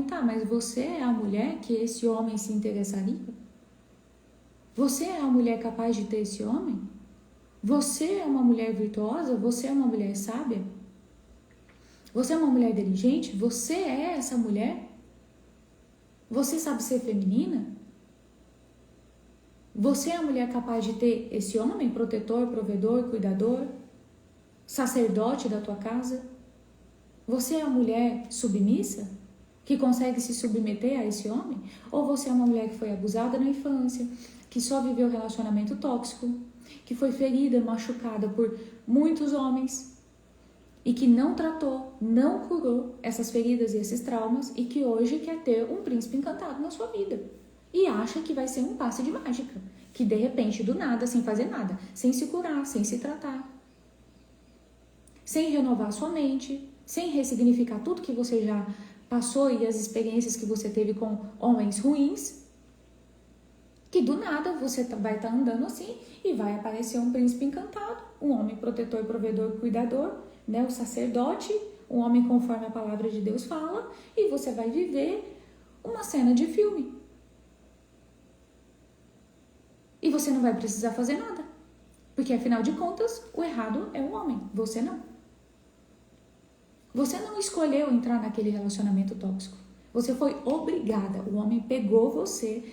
tá, mas você é a mulher que esse homem se interessaria? Você é a mulher capaz de ter esse homem? Você é uma mulher virtuosa? Você é uma mulher sábia? Você é uma mulher inteligente? Você é essa mulher? Você sabe ser feminina? Você é a mulher capaz de ter esse homem protetor, provedor, cuidador, sacerdote da tua casa? Você é a mulher submissa que consegue se submeter a esse homem? Ou você é uma mulher que foi abusada na infância, que só viveu relacionamento tóxico, que foi ferida, machucada por muitos homens e que não tratou, não curou essas feridas e esses traumas e que hoje quer ter um príncipe encantado na sua vida e acha que vai ser um passe de mágica, que de repente, do nada, sem fazer nada, sem se curar, sem se tratar, sem renovar sua mente, sem ressignificar tudo que você já passou e as experiências que você teve com homens ruins, que do nada você vai estar andando assim e vai aparecer um príncipe encantado, um homem protetor, provedor, cuidador, né, o sacerdote, um homem conforme a palavra de Deus fala, e você vai viver uma cena de filme. E você não vai precisar fazer nada, porque afinal de contas, o errado é o homem, você não. Você não escolheu entrar naquele relacionamento tóxico. Você foi obrigada. O homem pegou você,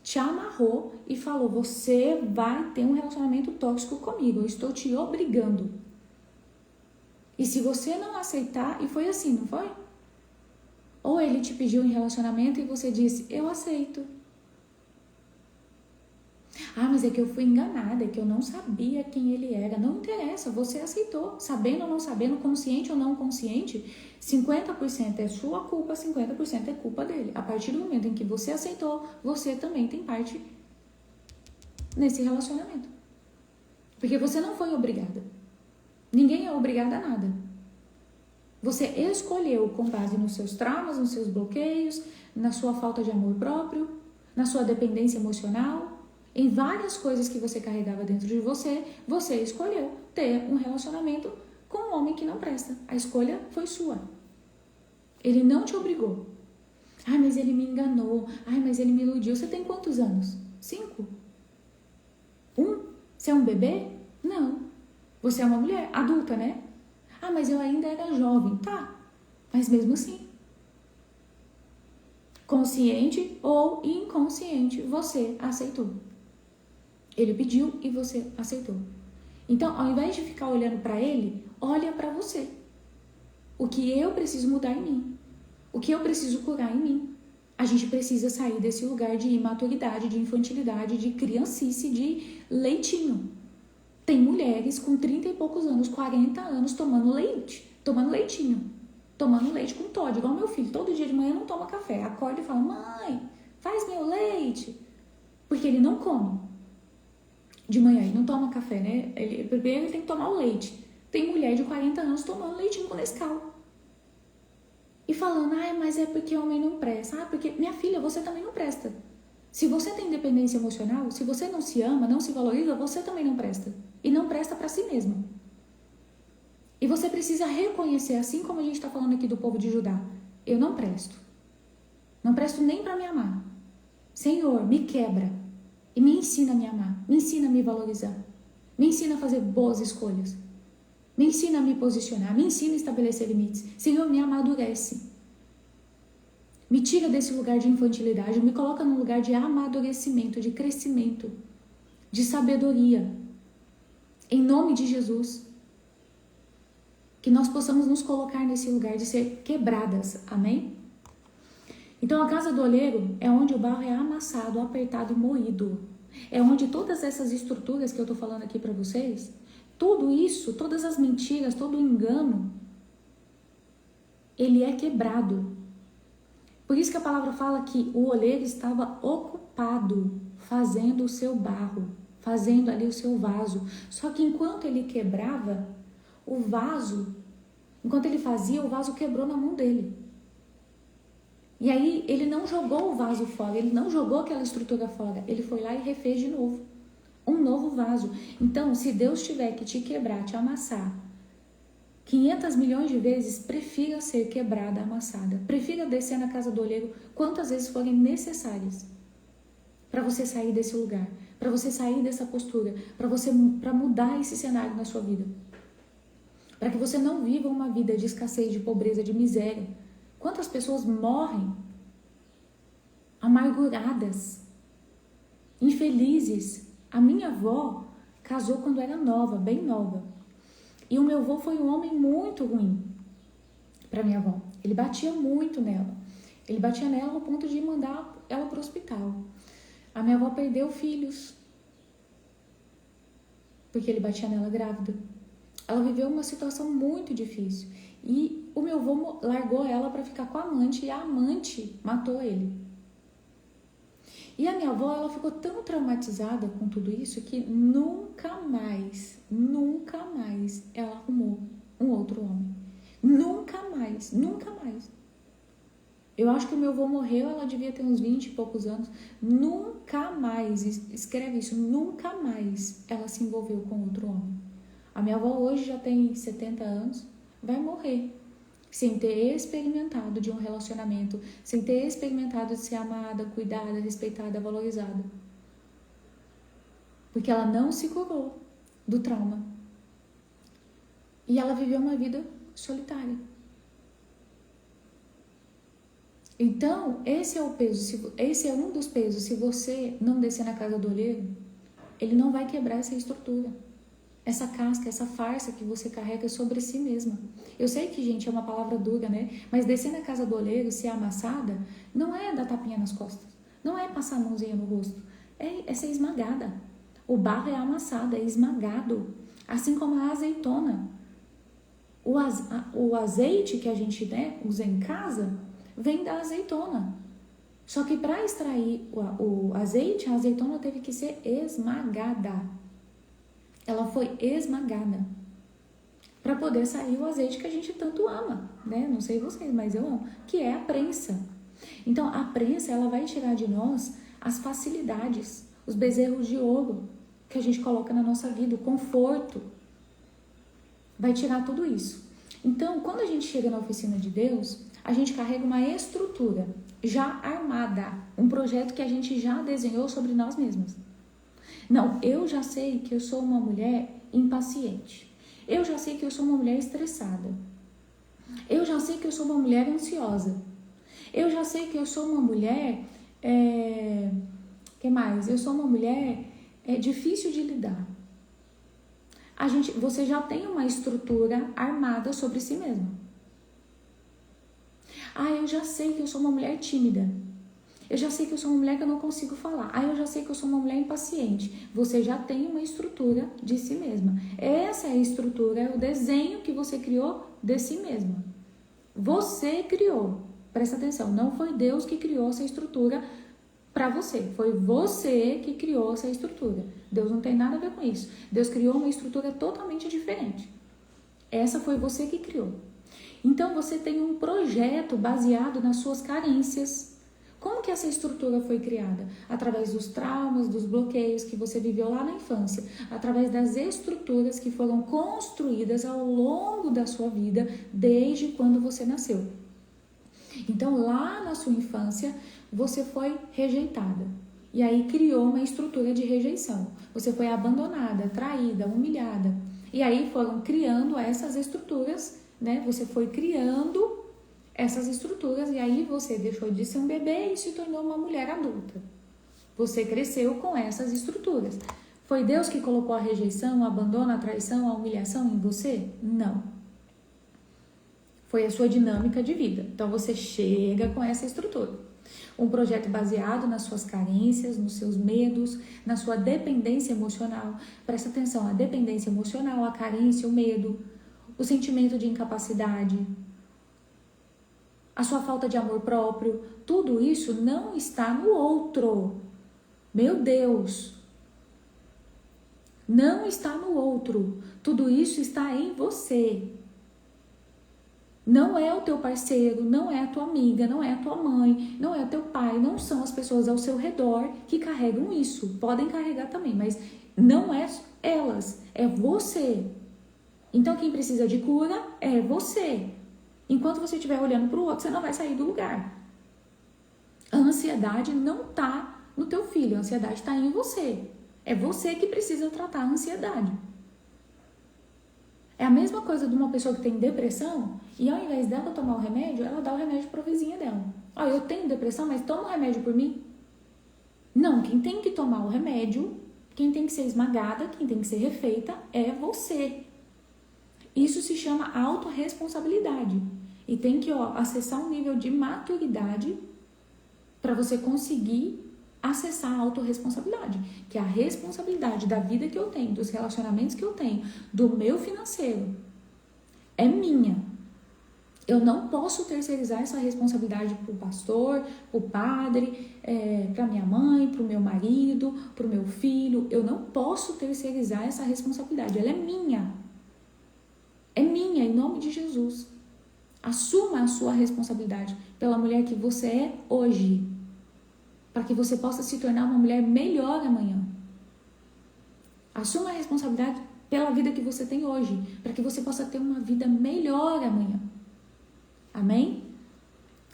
te amarrou e falou: você vai ter um relacionamento tóxico comigo. Eu estou te obrigando. E se você não aceitar, e foi assim, não foi? Ou ele te pediu em relacionamento e você disse: eu aceito. Ah, mas é que eu fui enganada, é que eu não sabia quem ele era. Não interessa, você aceitou. Sabendo ou não sabendo, consciente ou não consciente, 50% é sua culpa, 50% é culpa dele. A partir do momento em que você aceitou, você também tem parte nesse relacionamento. Porque você não foi obrigada. Ninguém é obrigado a nada. Você escolheu com base nos seus traumas, nos seus bloqueios, na sua falta de amor próprio, na sua dependência emocional, em várias coisas que você carregava dentro de você, você escolheu ter um relacionamento com um homem que não presta. A escolha foi sua. Ele não te obrigou. Ai, mas ele me enganou. Ai, mas ele me iludiu. Você tem quantos anos? 5? 1? Você é um bebê? Não. Você é uma mulher adulta, né? Ah, mas eu ainda era jovem. Tá, mas mesmo assim, consciente ou inconsciente, você aceitou. Ele pediu e você aceitou. Então, ao invés de ficar olhando para ele, olha para você. O que eu preciso mudar em mim? O que eu preciso curar em mim? A gente precisa sair desse lugar de imaturidade, de infantilidade, de criancice, de leitinho. Tem mulheres com 30 e poucos anos, 40 anos, tomando leite, tomando leitinho, tomando leite com Toddy, igual meu filho. Todo dia de manhã não toma café. Acorda e fala: mãe, faz meu leite. Porque ele não come. De manhã ele não toma café, né? Primeiro ele tem que tomar o leite. Tem mulher de 40 anos tomando leitinho com Nescau. E falando: ai, mas é porque homem não presta. Ah, porque, minha filha, você também não presta. Se você tem dependência emocional, se você não se ama, não se valoriza, você também não presta. E não presta para si mesmo. E você precisa reconhecer, assim como a gente está falando aqui do povo de Judá: eu não presto. Não presto nem para me amar. Senhor, me quebra. E me ensina a me amar. Me ensina a me valorizar. Me ensina a fazer boas escolhas. Me ensina a me posicionar. Me ensina a estabelecer limites. Senhor, me amadurece. Me tira desse lugar de infantilidade. Me coloca num lugar de amadurecimento, de crescimento, de sabedoria. Em nome de Jesus. Que nós possamos nos colocar nesse lugar de ser quebradas. Amém? Então, a casa do oleiro é onde o barro é amassado, apertado e moído. É onde todas essas estruturas que eu estou falando aqui para vocês, tudo isso, todas as mentiras, todo o engano, ele é quebrado. Por isso que a palavra fala que o oleiro estava ocupado, fazendo o seu barro, fazendo ali o seu vaso. Só que enquanto ele quebrava, o vaso, enquanto ele fazia, o vaso quebrou na mão dele. E aí ele não jogou o vaso fora, ele não jogou aquela estrutura fora, ele foi lá e refez de novo, um novo vaso. Então, se Deus tiver que te quebrar, te amassar, 500 milhões de vezes, prefira ser quebrada, amassada. Prefira descer na casa do olheiro quantas vezes forem necessárias para você sair desse lugar, para você sair dessa postura, para mudar esse cenário na sua vida. Para que você não viva uma vida de escassez, de pobreza, de miséria. Quantas pessoas morrem amarguradas, infelizes? A minha avó casou quando era nova, bem nova. E o meu avô foi um homem muito ruim para minha avó. Ele batia muito nela. Ele batia nela ao ponto de mandar ela para o hospital. A minha avó perdeu filhos porque ele batia nela grávida. Ela viveu uma situação muito difícil. E o meu avô largou ela para ficar com a amante e a amante matou ele. E a minha avó, ela ficou tão traumatizada com tudo isso que nunca mais ela arrumou um outro homem. Nunca mais. Eu acho que o meu avô morreu, ela devia ter uns 20 e poucos anos. Nunca mais, escreve isso, nunca mais ela se envolveu com outro homem. A minha avó hoje já tem 70 anos, vai morrer sem ter experimentado de um relacionamento, sem ter experimentado de ser amada, cuidada, respeitada, valorizada. Porque ela não se curou do trauma. E ela viveu uma vida solitária. Então, esse é o peso, esse é um dos pesos. Se você não descer na casa do olheiro, ele não vai quebrar essa estrutura. Essa casca, essa farsa que você carrega sobre si mesma. Eu sei que, gente, é uma palavra dura, né? Mas descer na casa do olheiro, ser amassada, não é dar tapinha nas costas. Não é passar a mãozinha no rosto. É ser esmagada. O barro é amassado, é esmagado. Assim como a azeitona. O azeite que a gente, né, usa em casa vem da azeitona. Só que para extrair o azeite, a azeitona teve que ser esmagada. Ela foi esmagada para poder sair o azeite que a gente tanto ama, né? Não sei vocês, mas eu amo, que é a prensa. Então, a prensa, ela vai tirar de nós as facilidades, os bezerros de ouro que a gente coloca na nossa vida, o conforto. Vai tirar tudo isso. Então, quando a gente chega na oficina de Deus, a gente carrega uma estrutura já armada, um projeto que a gente já desenhou sobre nós mesmos. Não, eu já sei que eu sou uma mulher impaciente. Eu já sei que eu sou uma mulher estressada. Eu já sei que eu sou uma mulher ansiosa. Eu já sei que eu sou uma mulher... que mais? Eu sou uma mulher difícil de lidar. Você já tem uma estrutura armada sobre si mesma. Eu já sei que eu sou uma mulher tímida. Eu já sei que eu sou uma mulher que eu não consigo falar. Eu já sei que eu sou uma mulher impaciente. Você já tem uma estrutura de si mesma. Essa é a estrutura, é o desenho que você criou de si mesma. Você criou. Presta atenção, não foi Deus que criou essa estrutura para você. Foi você que criou essa estrutura. Deus não tem nada a ver com isso. Deus criou uma estrutura totalmente diferente. Essa foi você que criou. Então você tem um projeto baseado nas suas carências. Como que essa estrutura foi criada? Através dos traumas, dos bloqueios que você viveu lá na infância, através das estruturas que foram construídas ao longo da sua vida, desde quando você nasceu. Então, lá na sua infância, você foi rejeitada. E aí criou uma estrutura de rejeição. Você foi abandonada, traída, humilhada. E aí foram criando essas estruturas, né? Você foi criando essas estruturas, e aí você deixou de ser um bebê e se tornou uma mulher adulta. Você cresceu com essas estruturas. Foi Deus que colocou a rejeição, o abandono, a traição, a humilhação em você? Não. Foi a sua dinâmica de vida. Então você chega com essa estrutura. Um projeto baseado nas suas carências, nos seus medos, na sua dependência emocional. Presta atenção, a dependência emocional, a carência, o medo, o sentimento de incapacidade, a sua falta de amor próprio, tudo isso não está no outro. Meu Deus! Não está no outro. Tudo isso está em você. Não é o teu parceiro, não é a tua amiga, não é a tua mãe, não é o teu pai, não são as pessoas ao seu redor que carregam isso. Podem carregar também, mas não é elas, é você. Então, quem precisa de cura é você. Enquanto você estiver olhando para o outro, você não vai sair do lugar. A ansiedade não está no teu filho, a ansiedade está em você. É você que precisa tratar a ansiedade. É a mesma coisa de uma pessoa que tem depressão e ao invés dela tomar o remédio, ela dá o remédio para a vizinha dela. Ó, eu tenho depressão, mas toma o remédio por mim? Não, quem tem que tomar o remédio, quem tem que ser esmagada, quem tem que ser refeita é você. Isso se chama autorresponsabilidade. E tem que acessar um nível de maturidade para você conseguir acessar a autorresponsabilidade, que é a responsabilidade da vida que eu tenho, dos relacionamentos que eu tenho, do meu financeiro. É minha. Eu não posso terceirizar essa responsabilidade para o pastor, para o padre, para minha mãe, para o meu marido, para o meu filho. Eu não posso terceirizar essa responsabilidade. Ela é minha. É minha, em nome de Jesus. Assuma a sua responsabilidade pela mulher que você é hoje, para que você possa se tornar uma mulher melhor amanhã. Assuma a responsabilidade pela vida que você tem hoje, para que você possa ter uma vida melhor amanhã. Amém?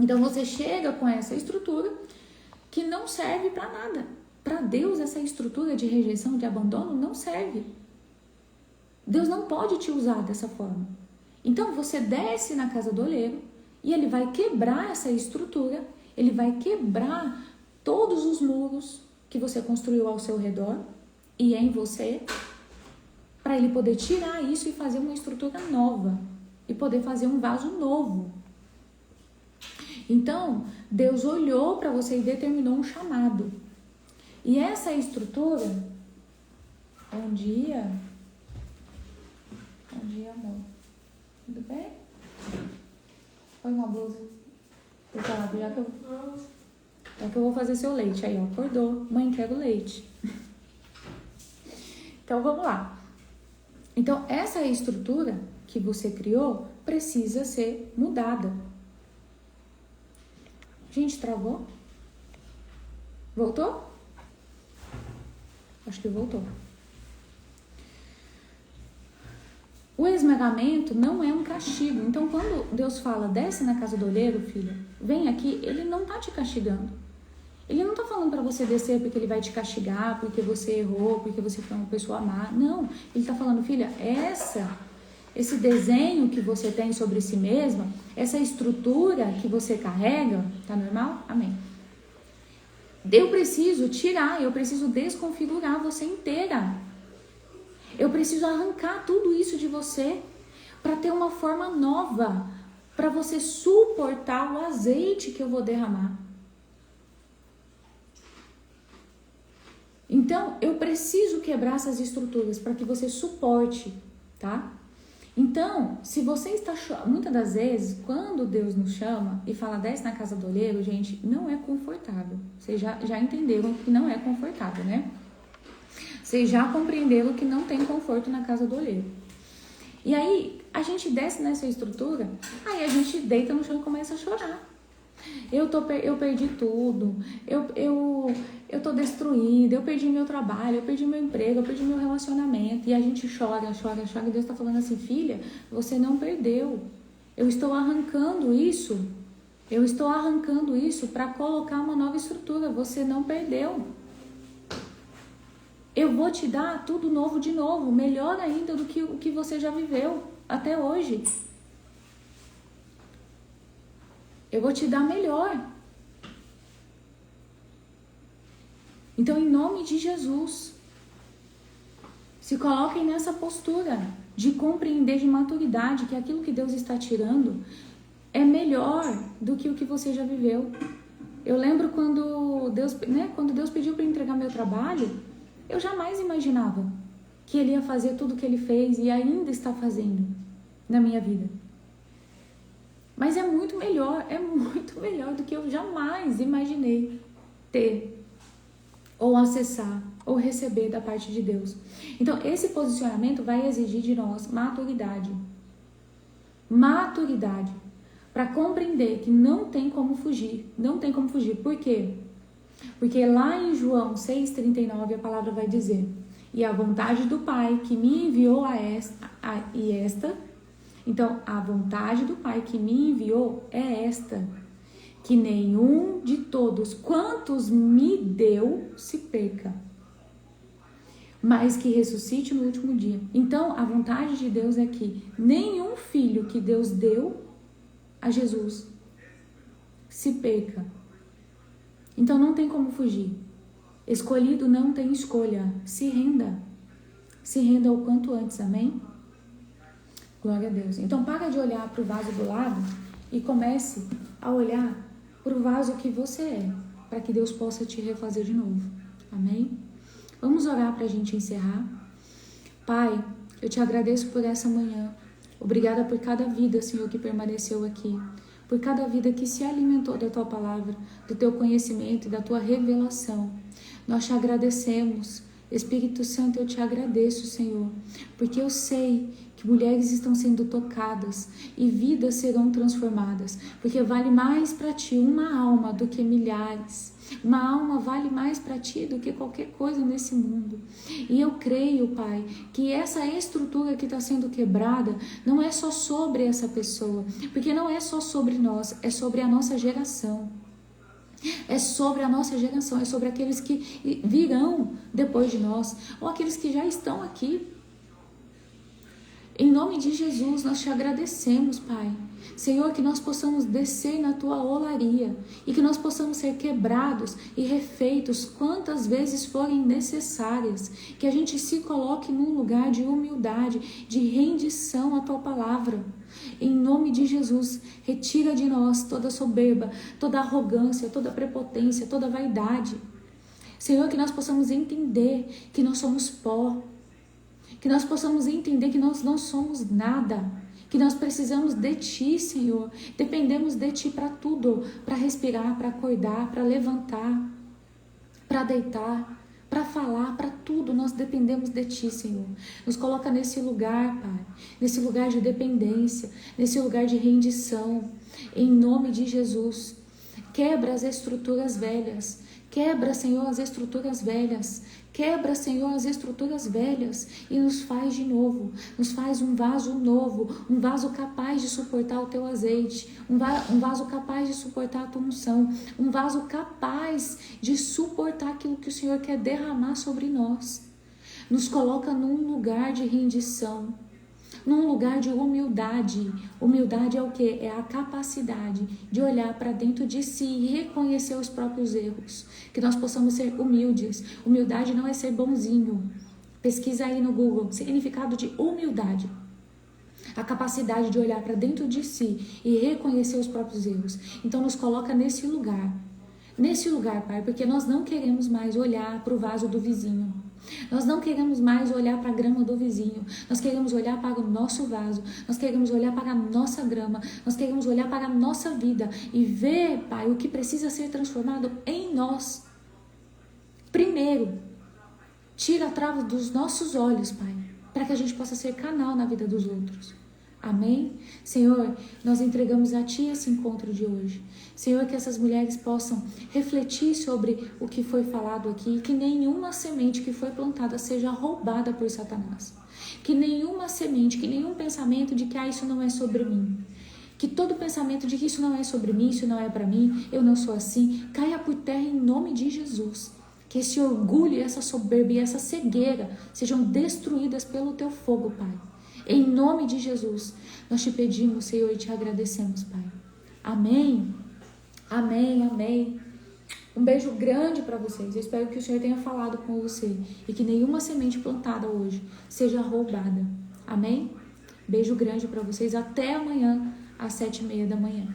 Então você chega com essa estrutura que não serve para nada. Para Deus, essa estrutura de rejeição, de abandono, não serve. Deus não pode te usar dessa forma. Então você desce na casa do oleiro e ele vai quebrar essa estrutura, ele vai quebrar todos os muros que você construiu ao seu redor e em você, para ele poder tirar isso e fazer uma estrutura nova e poder fazer um vaso novo. Então, Deus olhou para você e determinou um chamado. E essa estrutura, bom dia, amor. Tudo bem? Põe uma blusa. Pesado, já que eu vou fazer seu leite. Aí, ó, acordou. Mãe, quero leite. Então, vamos lá. Então, essa estrutura que você criou precisa ser mudada. Gente, travou? Voltou? Acho que voltou. O esmagamento não é um castigo. Então, quando Deus fala, desce na casa do olheiro, filha, vem aqui, ele não tá te castigando. Ele não tá falando para você descer porque ele vai te castigar, porque você errou, porque você foi uma pessoa má. Não, ele tá falando, filha, esse desenho que você tem sobre si mesma, essa estrutura que você carrega, tá normal? Amém. Eu preciso tirar, eu preciso desconfigurar você inteira. Eu preciso arrancar tudo isso de você para ter uma forma nova, para você suportar o azeite que eu vou derramar. Então, eu preciso quebrar essas estruturas para que você suporte, tá? Então, se você está... Muitas das vezes, quando Deus nos chama e fala, desce na casa do oleiro, gente, não é confortável. Vocês já entenderam que não é confortável, né? Vocês já compreenderam que não tem conforto na casa do oleiro. E aí, a gente desce nessa estrutura, aí a gente deita no chão e começa a chorar. Eu perdi tudo, eu tô destruída, eu perdi meu trabalho, eu perdi meu emprego, eu perdi meu relacionamento. E a gente chora, e Deus tá falando assim, filha, você não perdeu. Eu estou arrancando isso para colocar uma nova estrutura, você não perdeu. Eu vou te dar tudo novo de novo, melhor ainda do que o que você já viveu até hoje. Eu vou te dar melhor. Então, em nome de Jesus, se coloquem nessa postura de compreender, de maturidade, que aquilo que Deus está tirando é melhor do que o que você já viveu. Eu lembro quando Deus pediu para entregar meu trabalho, eu jamais imaginava que Ele ia fazer tudo o que Ele fez e ainda está fazendo na minha vida. Mas é muito melhor do que eu jamais imaginei ter, ou acessar, ou receber da parte de Deus. Então, esse posicionamento vai exigir de nós maturidade. Maturidade. Para compreender que não tem como fugir. Não tem como fugir. Por quê? Porque lá em João 6,39 a palavra vai dizer, E a vontade do Pai que me enviou então, a vontade do Pai que me enviou é esta, que nenhum de todos quantos me deu se perca, mas que ressuscite no último dia. Então, a vontade de Deus é que nenhum filho que Deus deu a Jesus se perca. Então, não tem como fugir. Escolhido não tem escolha. Se renda. Se renda o quanto antes, amém? Glória a Deus. Então, para de olhar para o vaso do lado e comece a olhar para o vaso que você é, para que Deus possa te refazer de novo. Amém? Vamos orar para a gente encerrar. Pai, eu te agradeço por essa manhã. Obrigada por cada vida, Senhor, que permaneceu aqui. Por cada vida que se alimentou da Tua palavra, do Teu conhecimento e da Tua revelação. Nós te agradecemos. Espírito Santo, eu te agradeço, Senhor, porque eu sei que mulheres estão sendo tocadas e vidas serão transformadas, porque vale mais para ti uma alma do que milhares. Uma alma vale mais para ti do que qualquer coisa nesse mundo. E eu creio, Pai, que essa estrutura que está sendo quebrada não é só sobre essa pessoa, porque não é só sobre nós, é sobre a nossa geração. É sobre a nossa geração, é sobre aqueles que virão depois de nós, ou aqueles que já estão aqui. Em nome de Jesus, nós te agradecemos, Pai. Senhor, que nós possamos descer na Tua olaria e que nós possamos ser quebrados e refeitos quantas vezes forem necessárias. Que a gente se coloque num lugar de humildade, de rendição à Tua palavra. Em nome de Jesus, retira de nós toda soberba, toda arrogância, toda prepotência, toda vaidade. Senhor, que nós possamos entender que nós somos pó. Que nós possamos entender que nós não somos nada, que nós precisamos de Ti, Senhor. Dependemos de Ti para tudo, para respirar, para acordar, para levantar, para deitar, para falar, para tudo. Nós dependemos de Ti, Senhor. Nos coloca nesse lugar, Pai, nesse lugar de dependência, nesse lugar de rendição. Em nome de Jesus, quebra as estruturas velhas. Quebra, Senhor, as estruturas velhas. Quebra, Senhor, as estruturas velhas e nos faz de novo. Nos faz um vaso novo, um vaso capaz de suportar o Teu azeite, um vaso capaz de suportar a Tua unção, um vaso capaz de suportar aquilo que o Senhor quer derramar sobre nós. Nos coloca num lugar de rendição, num lugar de humildade. Humildade é o quê? É a capacidade de olhar para dentro de si e reconhecer os próprios erros. Que nós possamos ser humildes. Humildade não é ser bonzinho. Pesquisa aí no Google, significado de humildade. A capacidade de olhar para dentro de si e reconhecer os próprios erros. Então nos coloca nesse lugar. Nesse lugar, Pai, porque nós não queremos mais olhar para o vaso do vizinho. Nós não queremos mais olhar para a grama do vizinho. Nós queremos olhar para o nosso vaso. Nós queremos olhar para a nossa grama. Nós queremos olhar para a nossa vida e ver, Pai, o que precisa ser transformado em nós. Primeiro, tira a trava dos nossos olhos, Pai, para que a gente possa ser canal na vida dos outros. Amém? Senhor, nós entregamos a Ti esse encontro de hoje. Senhor, que essas mulheres possam refletir sobre o que foi falado aqui, que nenhuma semente que foi plantada seja roubada por Satanás. Que nenhuma semente, que nenhum pensamento de que isso não é sobre mim. Que todo pensamento de que isso não é sobre mim, isso não é para mim, eu não sou assim, caia por terra em nome de Jesus. Que esse orgulho, essa soberba e essa cegueira sejam destruídas pelo Teu fogo, Pai. Em nome de Jesus, nós te pedimos, Senhor, e te agradecemos, Pai. Amém. Amém, amém. Um beijo grande para vocês. Eu espero que o Senhor tenha falado com você e que nenhuma semente plantada hoje seja roubada. Amém? Beijo grande para vocês. Até amanhã, às 7h30 da manhã.